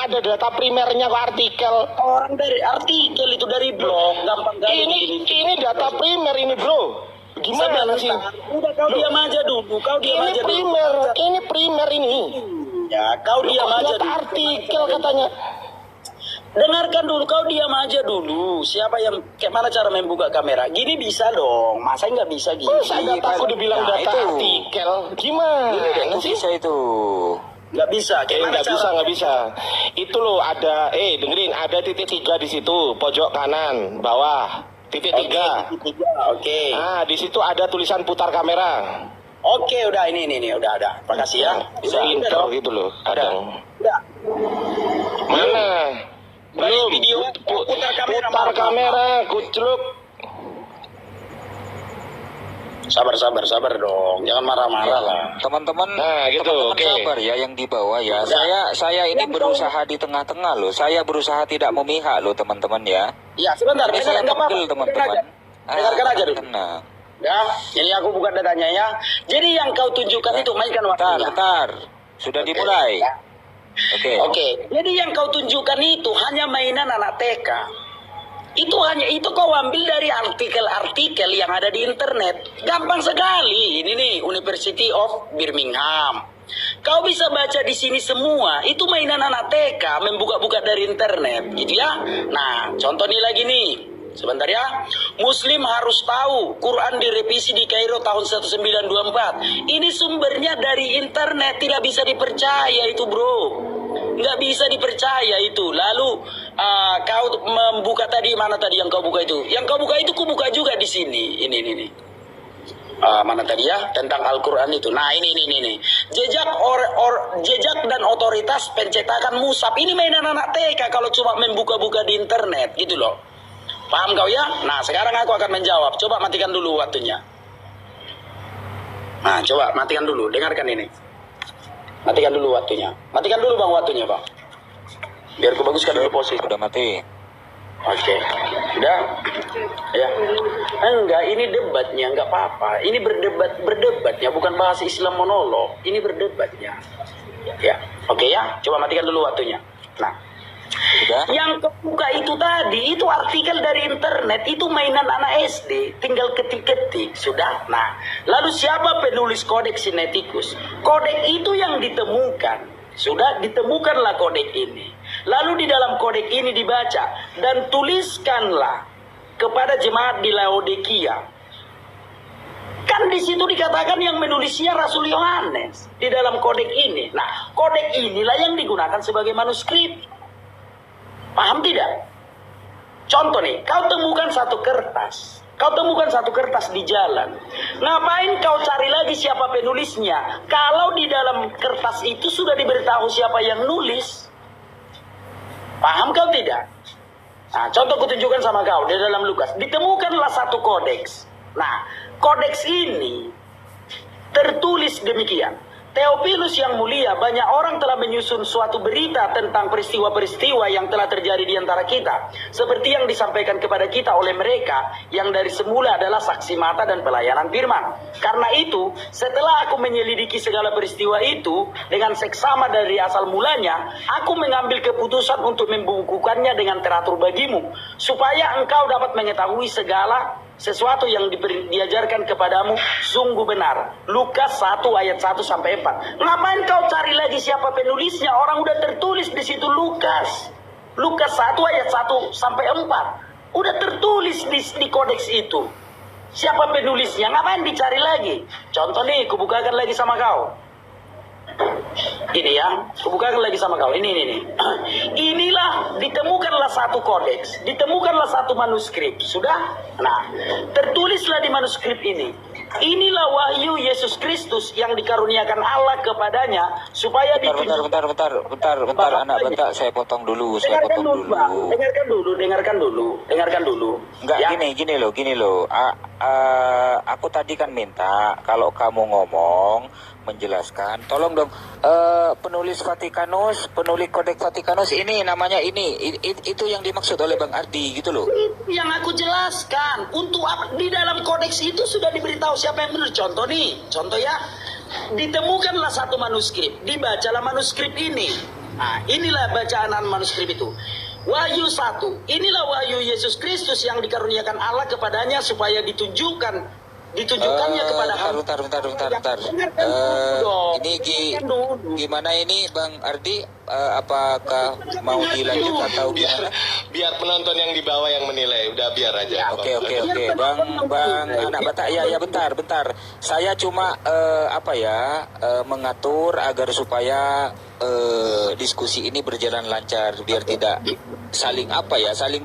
ada data primernya kok artikel. orang dari artikel itu dari blog, gampang kali. Ini data primer ini bro. Gimana sih? Udah kau diam aja dulu. Ini primer ini. Ya, kau diam aja Data dulu. artikel katanya. Dengarkan dulu, kau diam aja dulu. Siapa yang mana cara membuka kamera? Gini bisa dong. Masa nggak bisa gini? Masa data aku dibilang Nah, data itu. artikel? Gimana Itu sih? bisa itu. Nggak bisa. Nggak bisa. Itu loh ada, dengerin, ada titik 3 di situ, pojok kanan, bawah. Titik 3. Oke. Nah, di situ ada tulisan putar kamera. Oke, udah ini udah ada. Makasih ya. Bisa intro gitu loh. Ada. Udah. Mana? Belum. Video putar kamera. Putar kamera, kucluk. Sabar dong. Jangan marah-marah lah. Teman-teman, Nah, gitu, teman-teman oke. sabar ya yang di bawah ya. Udah. Saya ini berusaha di tengah-tengah loh. Saya berusaha tidak memihak loh teman-teman ya. Ya, sebentar. Ini saya Nggak apa-apa. panggil teman-teman. Dengarkan aja dulu. Tenang. Ya, ini aku buka datanya ya. Jadi yang kau tunjukkan itu mainkan waktunya. Bentar. Sudah dimulai. Oke. Jadi yang kau tunjukkan itu hanya mainan anak TK. Itu kau ambil dari artikel-artikel yang ada di internet. Gampang sekali. Ini nih University of Birmingham. Kau bisa baca di sini semua. Itu mainan anak TK membuka-buka dari internet, gitu ya. Nah, contoh nih lagi nih. Sebentar ya. Muslim harus tahu Quran direvisi di Kairo tahun 1924. Ini sumbernya dari internet, tidak bisa dipercaya itu, bro. Nggak bisa dipercaya itu. Lalu kau membuka tadi, mana tadi yang kau buka itu? Yang kau buka itu ku buka juga di sini. Ini. Mana tadi ya? Tentang Al-Quran itu. Nah, ini. Jejak dan otoritas pencetakan mushaf. Ini mainan anak TK kalau cuma membuka-buka di internet gitu loh. Paham kau ya? Nah, sekarang aku akan menjawab. Coba matikan dulu waktunya. Nah, coba matikan dulu. Dengarkan ini. Matikan dulu waktunya. Matikan dulu bang waktunya bang. Biar ku baguskan dulu posisi. Sudah mati. Oke, udah, ya. Enggak, ini debatnya, enggak apa-apa. Ini berdebatnya, bukan bahas Islam monolog. Ini berdebatnya. Ya, oke ya. Coba matikan dulu waktunya. Nah, Sudah? yang kebuka itu tadi, itu artikel dari internet, itu mainan anak SD, tinggal ketik-ketik, sudah. Nah, lalu siapa penulis Kodeks Sinaiticus? Kodeks itu yang ditemukan, sudah ditemukanlah kodeks ini. Lalu di dalam kodeks ini dibaca, dan tuliskanlah kepada jemaat di Laodikia. Kan di situ dikatakan yang menulisnya Rasul Yohanes di dalam kodeks ini. Nah, kodeks inilah yang digunakan sebagai manuskrip. Paham tidak? Contoh nih, kau temukan satu kertas. Kau temukan satu kertas di jalan. Ngapain kau cari lagi siapa penulisnya? Kalau di dalam kertas itu sudah diberitahu siapa yang nulis. Paham kau tidak? Nah, contoh kutunjukkan sama kau di dalam Lukas. Ditemukanlah satu kodeks. Nah, kodeks ini tertulis demikian. Theophilus yang mulia, banyak orang telah menyusun suatu berita tentang peristiwa-peristiwa yang telah terjadi di antara kita. Seperti yang disampaikan kepada kita oleh mereka yang dari semula adalah saksi mata dan pelayanan firman. Karena itu, setelah aku menyelidiki segala peristiwa itu dengan seksama dari asal mulanya, aku mengambil keputusan untuk membukukannya dengan teratur bagimu, supaya engkau dapat mengetahui segala sesuatu yang diajarkan kepadamu sungguh benar. Lukas 1 ayat 1 sampai 4. Ngapain kau cari lagi siapa penulisnya? Orang udah tertulis di situ Lukas. Lukas 1 ayat 1 sampai 4. Udah tertulis di kodeks itu. Siapa penulisnya? Ngapain dicari lagi? Contoh nih, kubukakan lagi sama kau. Ini ya, kubukakan lagi sama kau. Ini. Inilah, ditemukanlah satu kodeks, ditemukanlah satu manuskrip. Sudah? Nah, tertulislah di manuskrip ini. Inilah wahyu Yesus Kristus yang dikaruniakan Allah kepadanya supaya ditunjukkan. Bentar, anak bentar, saya potong dulu, Dengarkan dulu. Enggak, Ya. gini loh. Aku tadi kan minta kalau kamu ngomong menjelaskan, tolong dong penulis Kodeks Vatikanus ini namanya itu yang dimaksud oleh Bang Ardi gitu loh. Itu yang aku jelaskan. Untuk apa? Di dalam kodeks itu sudah diberitahu siapa yang menulis. Contoh ya. Ditemukanlah satu manuskrip, dibacalah manuskrip ini. Nah, inilah bacaan manuskrip itu. Wahyu 1. Inilah wahyu Yesus Kristus yang dikaruniakan Allah kepadanya supaya ditunjukkannya kepada bentar. Gimana ini Bang Ardi? Apakah mau dilanjut atau gimana? Biar penonton yang di bawah yang menilai, udah biar aja. Oke. Bang anak Batak, ya bentar. Saya cuma mengatur agar supaya diskusi ini berjalan lancar biar tidak saling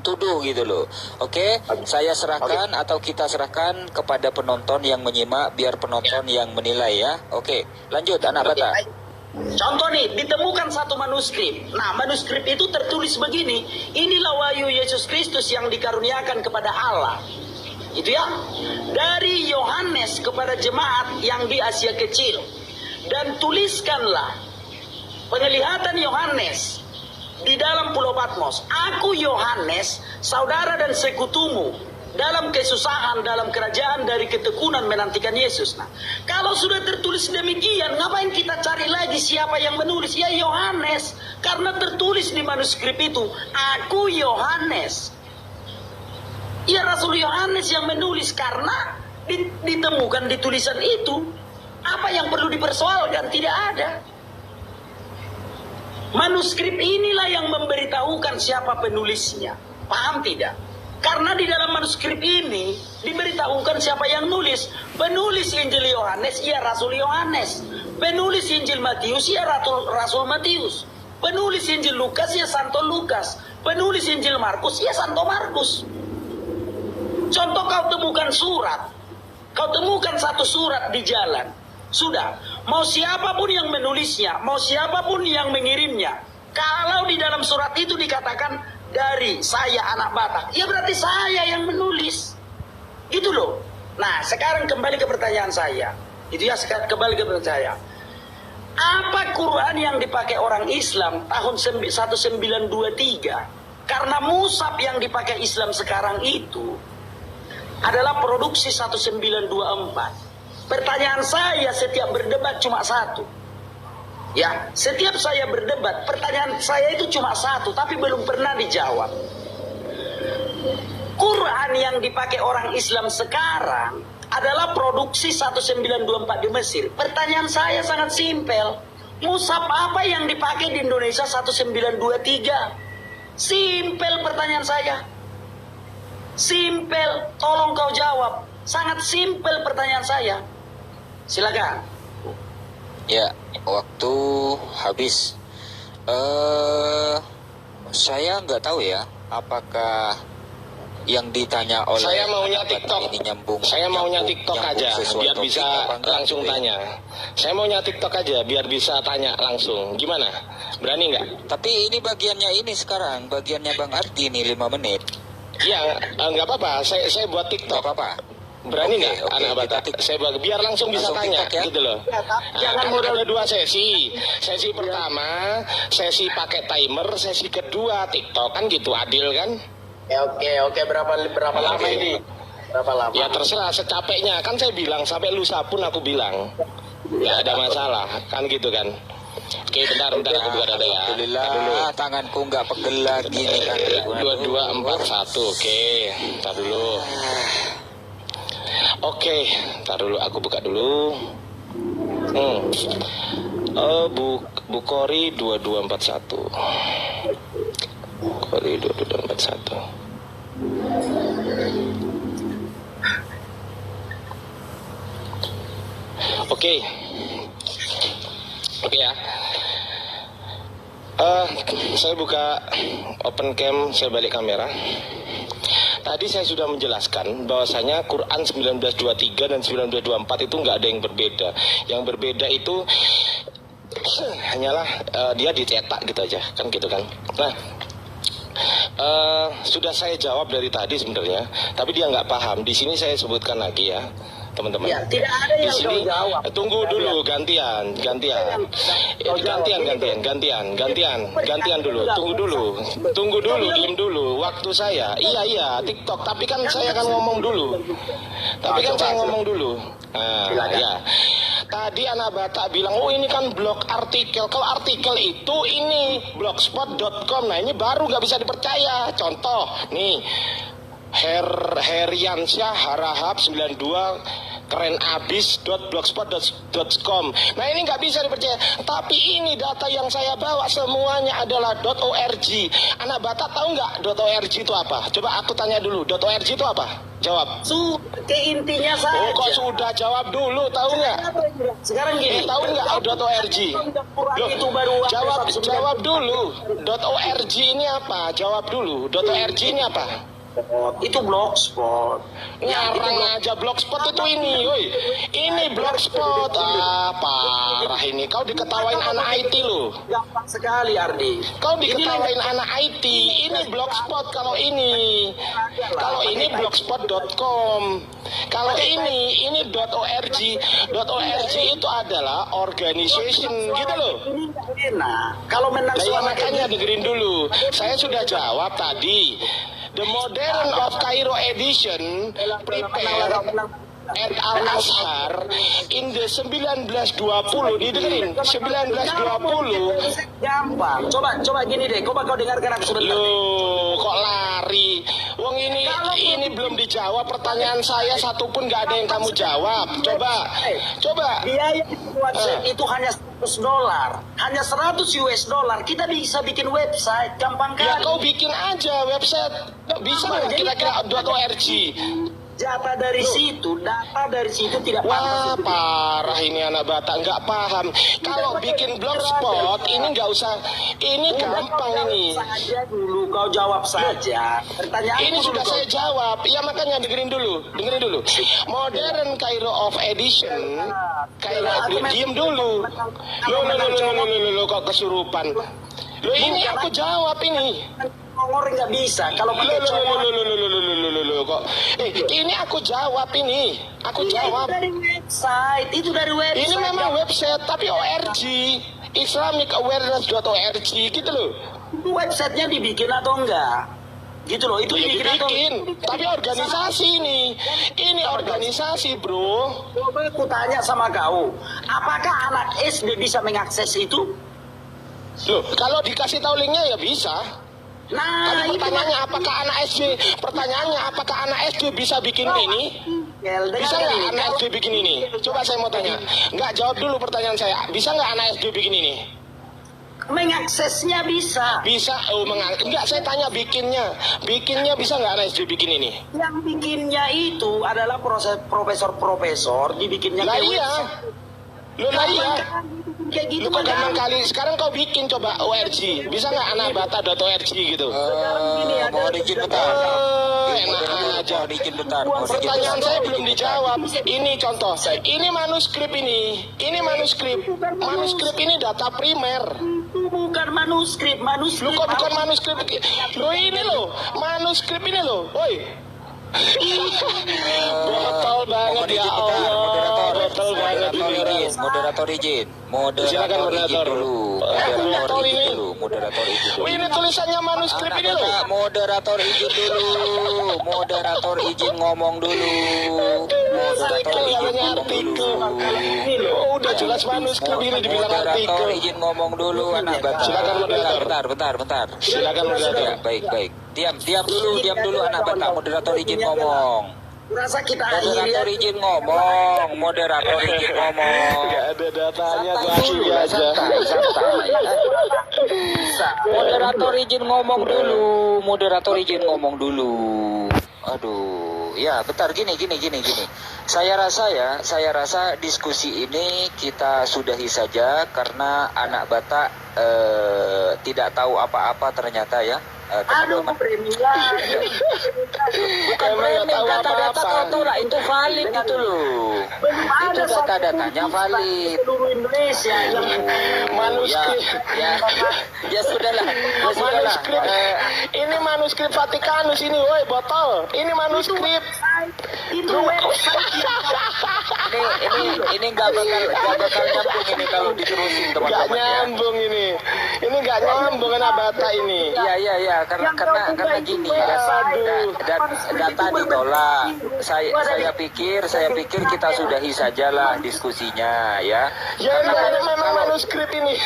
tuduh gitu loh. Oke, saya serahkan atau kita serahkan kepada penonton yang menyimak biar penonton yang menilai ya. Oke, lanjut anak Batak. Contoh nih, ditemukan satu manuskrip. Nah, manuskrip itu tertulis begini. Inilah wahyu Yesus Kristus yang dikaruniakan kepada Allah. Itu ya. Dari Yohanes kepada jemaat yang di Asia Kecil. Dan tuliskanlah penglihatan Yohanes di dalam Pulau Patmos. Aku Yohanes, saudara dan sekutumu dalam kesusahan, dalam kerajaan dari ketekunan menantikan Yesus. Nah, kalau sudah tertulis demikian, ngapain kita cari lagi siapa yang menulis? Ya Yohanes, karena tertulis di manuskrip itu, aku Yohanes. Ya Rasul Yohanes yang menulis karena ditemukan di tulisan itu. Apa yang perlu dipersoalkan? Tidak ada. Manuskrip inilah yang memberitahukan siapa penulisnya. Paham tidak? Karena di dalam manuskrip ini diberitahukan siapa yang nulis. Penulis Injil Yohanes, ya Rasul Yohanes. Penulis Injil Matius, ya Rasul Matius. Penulis Injil Lukas, ya Santo Lukas. Penulis Injil Markus, ya Santo Markus. Contoh kau temukan surat. Kau temukan satu surat di jalan. Sudah, mau siapapun yang menulisnya, mau siapapun yang mengirimnya. Kalau di dalam surat itu dikatakan dari saya anak Batak, ya berarti saya yang menulis. Itu loh. Nah, sekarang kembali ke pertanyaan saya. Itu ya, kembali ke pertanyaan saya. Apa Quran yang dipakai orang Islam tahun 1923? Karena musab yang dipakai Islam sekarang itu adalah produksi 1924. Pertanyaan saya setiap berdebat cuma satu. Ya, setiap saya berdebat, pertanyaan saya itu cuma satu, tapi belum pernah dijawab. Quran yang dipakai orang Islam sekarang adalah produksi 1924 di Mesir. Pertanyaan saya sangat simpel. Mushaf apa yang dipakai di Indonesia 1923? Simpel pertanyaan saya. Simpel, tolong kau jawab. Sangat simpel pertanyaan saya. Silakan. Ya, waktu habis. Saya nggak tahu ya, apakah yang ditanya oleh Saya maunya anak TikTok. ini nyambung. Saya maunya TikTok aja, sesuai biar topik bisa apa enggak, langsung gitu ya. tanya. Saya maunya TikTok aja, biar bisa tanya langsung. Gimana? Berani nggak? Tapi ini bagiannya ini sekarang, bagiannya Bang Ardi nih 5 menit. Iya, nggak apa-apa. Saya buat Nggak TikTok. apa-apa. Berani nggak, Oke, anak kita Batak? Saya biar langsung bisa langsung tanya, TikTok ya? gitu loh. Ya, tapi Nah, jangan kan modal. ada 2 sesi. Sesi pertama, sesi pakai timer. Sesi kedua TikTok, kan gitu, adil kan? Oke. Berapa lama ini? Berapa lama? Ya terserah, secapeknya. Kan saya bilang, sampai lusa pun aku bilang. Nggak ada masalah, kan gitu kan. Oke, bentar aku buka data ya. Alhamdulillah, tanganku nggak pegel lagi nih kan. 2241, oke. Ntar dulu. Oke, ntar dulu aku buka dulu. Bukhari 2241. Bukhari 2241. Oke. Oke ya. Saya buka open cam, saya balik kamera. Tadi saya sudah menjelaskan bahwasanya Quran 1923 dan 1924 itu nggak ada yang berbeda. Yang berbeda itu hanyalah dia dicetak gitu aja, kan gitu kan. Nah, sudah saya jawab dari tadi sebenarnya, tapi dia nggak paham. Di sini saya sebutkan lagi ya, teman-teman. Ya, tidak ada Di yang sini kau jawab. tunggu dulu, gantian dulu, tunggu dulu, diem dulu. Waktu saya, iya TikTok, tapi kan saya kan ngomong dulu. Nah, ya. Tadi anak Batak bilang, oh ini kan blog artikel. Kalau artikel itu ini blogspot.com. Nah ini baru nggak bisa dipercaya. Contoh, nih Heriansyah Harahap 92 keren abis.blogspot.com. Nah ini nggak bisa dipercaya. Tapi ini data yang saya bawa semuanya adalah .org. Anak Batak tahu nggak .org itu apa? Coba aku tanya dulu, .org itu apa? Jawab. Ke intinya saja. Oh kok sudah jawab dulu, tahu nggak? Sekarang gini. Tahu nggak .org? Loh, Itu baru jawab dulu. .org ini apa? Jawab dulu. .org ini apa? Itu blogspot. Ngarang aja blogspot itu ini, woi. Ini blogspot. Parah ini. Kau diketawain anak IT lo. Gampang sekali Ardi. Kau diketawain anak IT. Ini blogspot kalau ini. Kalau ini blogspot.com. Kalau ini .org. .org itu adalah organization gitu loh. Ini nggak enak. Kalau menang Nah, ya, suara makanya dengerin dulu. Saya sudah jawab tadi. The Modern of Cairo Edition prepared at Al-Azhar in the 1920. Didengerin, 1920. gampang. Coba gini deh. Coba kau dengarkan aku sebentar. Loh, kok lari? Wong ini belum dijawab pertanyaan saya satupun nggak ada yang kamu jawab. Coba. Biaya WhatsApp itu hanya $100. Hanya 100 US dollar. Kita bisa bikin website. Gampang Ya kali. kau bikin aja website. Bisa nggak kira-kira .org? Data dari situ tidak Wah, pantas. parah ini anak Batak, nggak paham. Kalau bikin blogspot ini nggak usah, ini gampang ini. Saja dulu kau jawab saja. Pertanyaan Ini sudah saya jawab. Ya makanya dengerin dulu. Modern Cairo of Edition. Diem dulu. Lo kok kesurupan. Lo ini aku jawab ini. ngomong nggak bisa. Kalau pakai cowok. Kok ini aku jawab ini. Aku jawab. Itu dari website. Ini memang website tapi ORG. islamicAwareness.org gitu loh. Itu websitenya dibikin atau enggak? Gitu loh, itu Ya, dibikin. tapi organisasi ini organisasi bro. Coba aku tanya sama kau, apakah anak SD bisa mengakses itu? Loh, kalau dikasih tahu linknya ya bisa. Nah, Tapi itu pertanyaannya apakah anak SD bisa bikin ini? Bisa nggak anak SD bikin ini? Coba saya mau tanya. Nggak, jawab dulu pertanyaan saya. Bisa nggak anak SD bikin ini? mengaksesnya bisa. Bisa, enggak, saya tanya bikinnya. Bikinnya bisa nggak anak SD bikin ini? Yang bikinnya itu adalah profesor-profesor dibikinnya Lah kayak iya. website. Lah iya. Kayak gitu Lu kok gampang kali. Sekarang kau bikin coba ORG. Bisa nggak anakbata.org gitu? Mohon izin bentar. Enak aja. Mohon izin bentar. Mohon izin Pertanyaan bentar. saya belum dijawab. Ini contoh. Ini manuskrip ini. Ini manuskrip. Manuskrip ini data primer. Itu bukan manuskrip. Lu kok bukan manuskrip? Lu ini loh. Manuskrip ini loh. Woi. Botol banget Mohon ya izin bentar. Allah. Botol banget ini orang. Moderator izin. Silakan, Moderator izin moderator. dulu. Moderator ini. Moderator izin dulu. Ini tulisannya manuskrip ini loh. Moderator izin dulu. Moderator izin ngomong dulu. Moderator izin Namanya ngomong artikel. dulu. Oh, udah jelas manuskrip ini dibilang Moderator artikel. izin ngomong dulu anak bata. Silakan, moderator. Bentar. Silakan moderator. Ya, baik. Diam dulu anak bata. Moderator izin ngomong. Rasa kita akhiri Moderator izin ngomong. Moderator izin ngomong. Gak ada datanya, gua Santai dulu, akhiri aja. santai. Moderator izin ngomong dulu. Moderator izin ngomong dulu. Aduh, ya bentar gini. Saya rasa diskusi ini kita sudahi saja karena anak Batak tidak tahu apa-apa ternyata ya. Aduh, Teman-teman. Premila. Bukan Emang nggak framing, tahu data-data apa-apa. kau lah itu valid itu loh. Belum Itu ada satu data-datanya valid. seluruh Indonesia yang Manuskrip. Ya sudahlah. Manuskrip. Ini manuskrip Vatikanus ini, woi botol. Ini manuskrip. itu website Ini nggak bakal nyambung ini kalau diterusin Gak teman-teman ya. nyambung ini. Ini gak nyambung anak bata ini. Iya, karena gini data ditolak. Saya pikir kita sudahi sajalah diskusinya ya. Ya ini memang manuskrip ini.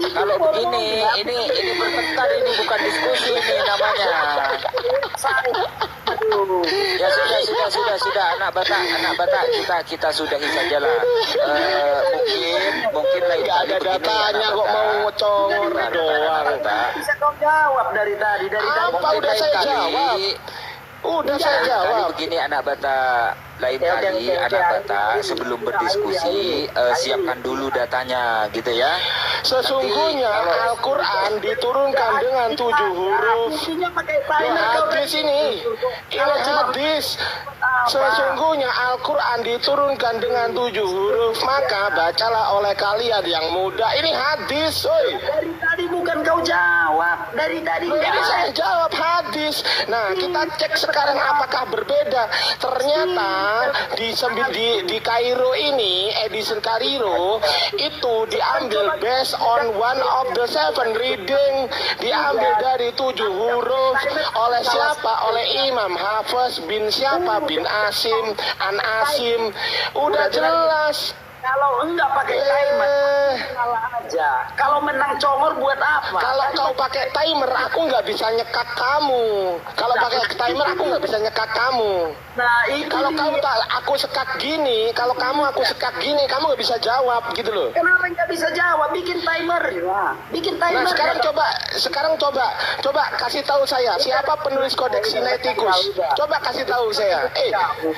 Kalau begini, ini bertengkar, ini bukan diskusi ini namanya. Ya sudah anak Batak kita sudahi sajalah. Mungkin lain Gak kali ada begini, datanya anak kok Batak. mau ngocongor doang. bisa kau jawab dari tadi. Apa udah saya jawab? Udah saya Kali jawab. begini anak Batak, lain Ya, kali oke. anak Batak sebelum berdiskusi siapkan dulu datanya gitu ya. Sesungguhnya Al-Quran diturunkan dengan 7 huruf. Intinya pakai Ini timer kau. hadis ini. Ini hadis. Sesungguhnya Al-Quran diturunkan dengan 7 huruf. Maka bacalah oleh kalian yang muda. Ini hadis, oi. Dari tadi bukan kau jawab. Dari tadi Jadi saya jawab hadis. Nah, kita cek sekarang apakah berbeda. Ternyata di Kairo ini, edition Kairo itu diambil based on one of the 7 reading, diambil dari 7 huruf. Oleh siapa? Oleh Imam Hafiz bin siapa? Bin Asim, An Asim. Udah jelas. kalau enggak pakai timer salah aja. Kalau menang congor buat apa? Kalau kau pakai timer, aku nggak bisa nyekak kamu. Kalau pakai timer, aku nggak bisa nyekak kamu. Nah, itu Kalau dia. kamu tak, aku sekak gini. Kalau kamu aku sekak gini, kamu nggak bisa jawab gitu loh. Kenapa nggak bisa jawab? Bikin timer. Ya. Bikin timer. Nah sekarang coba kasih tahu saya siapa penulis Kodeks Sinaiticus. Coba kasih tahu saya.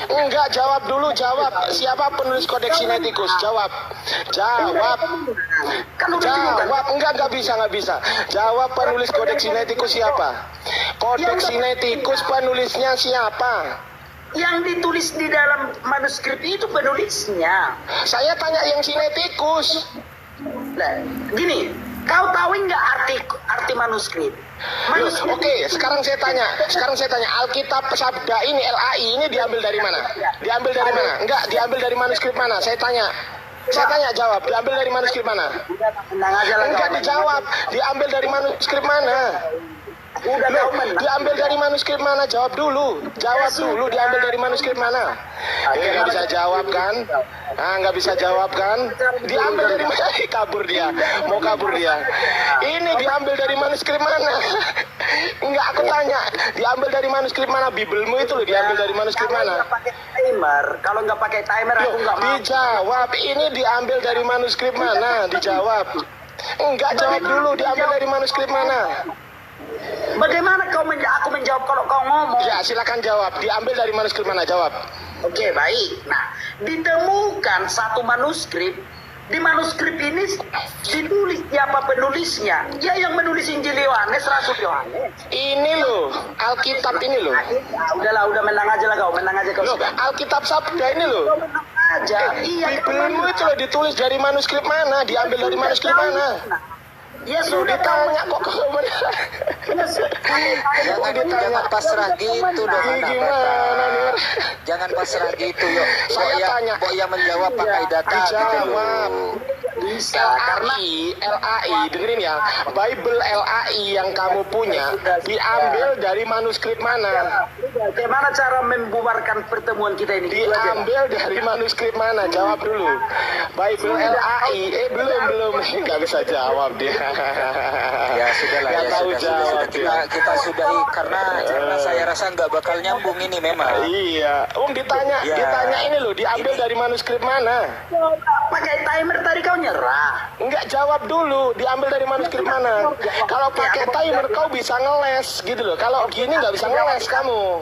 Enggak, jawab dulu, jawab. Siapa penulis Kodeks Sinaiticus? Jawab. Kan udah dibuka. Jawab. Enggak bisa. Jawab penulis Kodeks Sinaiticus siapa? Kodeks Sinaiticus penulisnya siapa? Yang ditulis di dalam manuskrip itu penulisnya. Saya tanya yang Sinaiticus. Nah, gini, kau tahu nggak arti manuskrip? Oke, sekarang saya tanya, Alkitab Sabda ini LAI ini diambil dari mana? Diambil dari mana? Enggak, diambil dari manuskrip mana? Saya tanya. Saya tanya jawab, diambil dari manuskrip mana? Menang aja lah. Enggak dijawab, diambil dari manuskrip mana? Udah Loh, kau menang. diambil dari manuskrip mana? Jawab dulu. Jawab dulu, diambil dari manuskrip mana? Nggak bisa jawab kan? Nggak bisa jawab kan? Diambil dari mana? Kabur dia. Mau kabur dia. Ini diambil dari manuskrip mana? Enggak, aku tanya. Diambil dari manuskrip mana? Bibelmu itu loh, diambil dari manuskrip mana? Kalau nggak pakai timer, aku nggak mau. Dijawab, ini diambil dari manuskrip mana? Dijawab. Enggak, jawab dulu, diambil dari manuskrip mana? Bagaimana aku menjawab kalau kau ngomong? Ya, silakan jawab. Diambil dari manuskrip mana? Jawab. Oke, baik. Nah, ditemukan satu manuskrip. Di manuskrip ini ditulis siapa penulisnya. Dia yang menulis Injil Yohanes, Rasul Yohanes. Ini loh, Alkitab ini loh. Udahlah, udah menang aja lah kau. Menang aja kau. Loh, Alkitab Sabda ini loh. Kau menang aja. Iya, Bibelmu itu loh ditulis dari manuskrip mana? Diambil dari manuskrip mana? Ya Loh, sudah, ditanya kok kau benar. Jangan pasrah gitu dong anak Gimana nih? Batak. Jangan pasrah gitu yuk. Saya tanya. Boya menjawab pakai data gitu loh. Dijawab. LAI, dengerin ya. Bible LAI yang kamu punya diambil dari manuskrip mana? bagaimana cara membubarkan pertemuan kita ini? Diambil dari manuskrip mana? Jawab dulu. Bible LAI, belum, nggak bisa jawab dia. Ya sudahlah, Nggak ya tahu jawab dia. kita sudahi karena saya rasa nggak bakal nyambung ini memang. Iya, ditanya ini loh, diambil dari manuskrip mana? Pakai timer tadi kau nyerah. Enggak, jawab dulu, diambil dari manuskrip mana? Kalau pakai timer kau bisa ngeles gitu loh. Kalau gini nggak bisa ngeles kamu.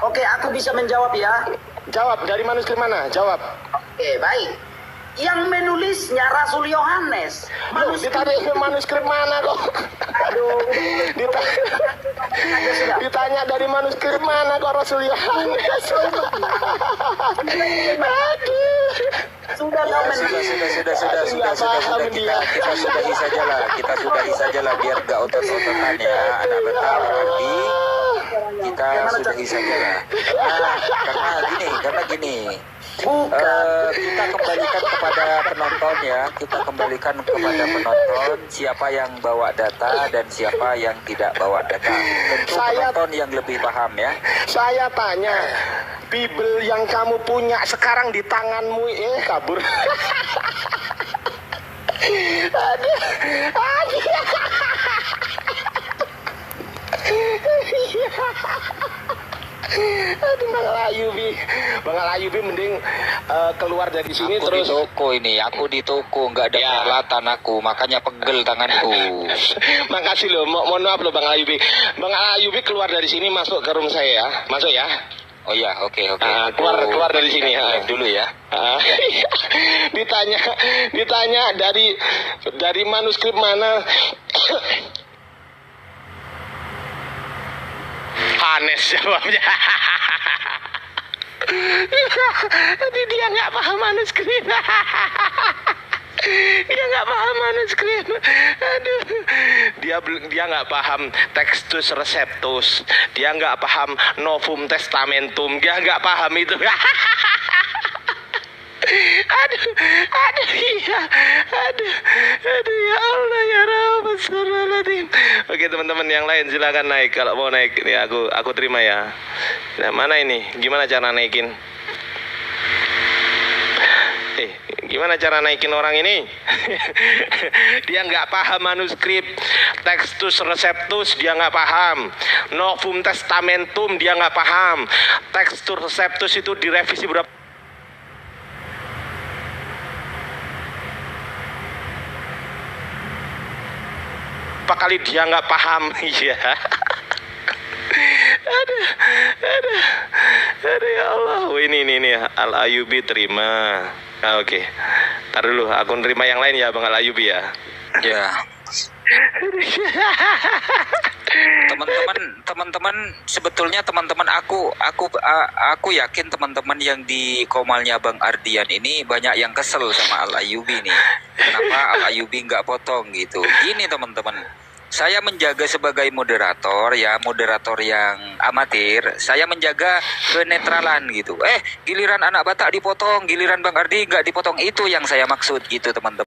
Oke, aku bisa menjawab ya. Jawab, dari manuskrip mana? Jawab. Oke, baik. Yang menulisnya Rasul Yohanes. Ditanya manuskrip mana kok? Aduh. Ditanya dari manuskrip mana kok Rasul Yohanes? Aduh. Sudah kau menang. Sudah kita sudahi saja lah biar gak otot-ototan ya anak Batak nanti kita sudahi saja lah. Karena gini. Kita kembalikan kepada penonton ya. Kita kembalikan kepada penonton siapa yang bawa data dan siapa yang tidak bawa data. Tentu penonton yang lebih paham ya. Saya tanya, Bible yang kamu punya sekarang di tanganmu, kabur. Aduh. Aduh, Bang Alayubi mending keluar dari sini Aku terus. di toko ini, aku di toko nggak ada peralatan aku, makanya pegel tanganku. Makasih loh, mohon maaf loh Bang Alayubi. Bang Alayubi keluar dari sini masuk ke room saya ya, masuk ya. Oh ya, oke. Keluar dari sini ya. Live dulu ya. Ditanya dari manuskrip mana? Hanes jawabnya. Dia nggak paham manuskrip. Dia nggak paham manuskrip. Aduh. Dia nggak paham Textus Receptus. Dia nggak paham Novum Testamentum. Dia nggak paham itu. Aduh ya Allah ya Rabbal. Oke teman-teman yang lain silakan naik kalau mau naik. Ini aku terima ya. Nah, mana ini? Gimana cara naikin? Gimana cara naikin orang ini? Dia nggak paham manuskrip Textus Receptus, dia nggak paham. Novum Testamentum, dia nggak paham. Textus Receptus itu direvisi berapa kali, dia nggak paham. Iya. Aduh ya Allah. Ini Al-Ayubi terima. Oke. Ntar dulu aku nerima yang lain ya Bang Al-Ayubi ya. Ya. Teman-teman sebetulnya teman-teman aku yakin teman-teman yang di komalnya Bang Ardian ini banyak yang kesel sama Al-Ayubi nih. Kenapa Al-Ayubi nggak potong gitu? Gini teman-teman, saya menjaga sebagai moderator ya, moderator yang amatir, saya menjaga kenetralan gitu. Giliran anak Batak dipotong, giliran Bang Ardi nggak dipotong, itu yang saya maksud gitu teman-teman.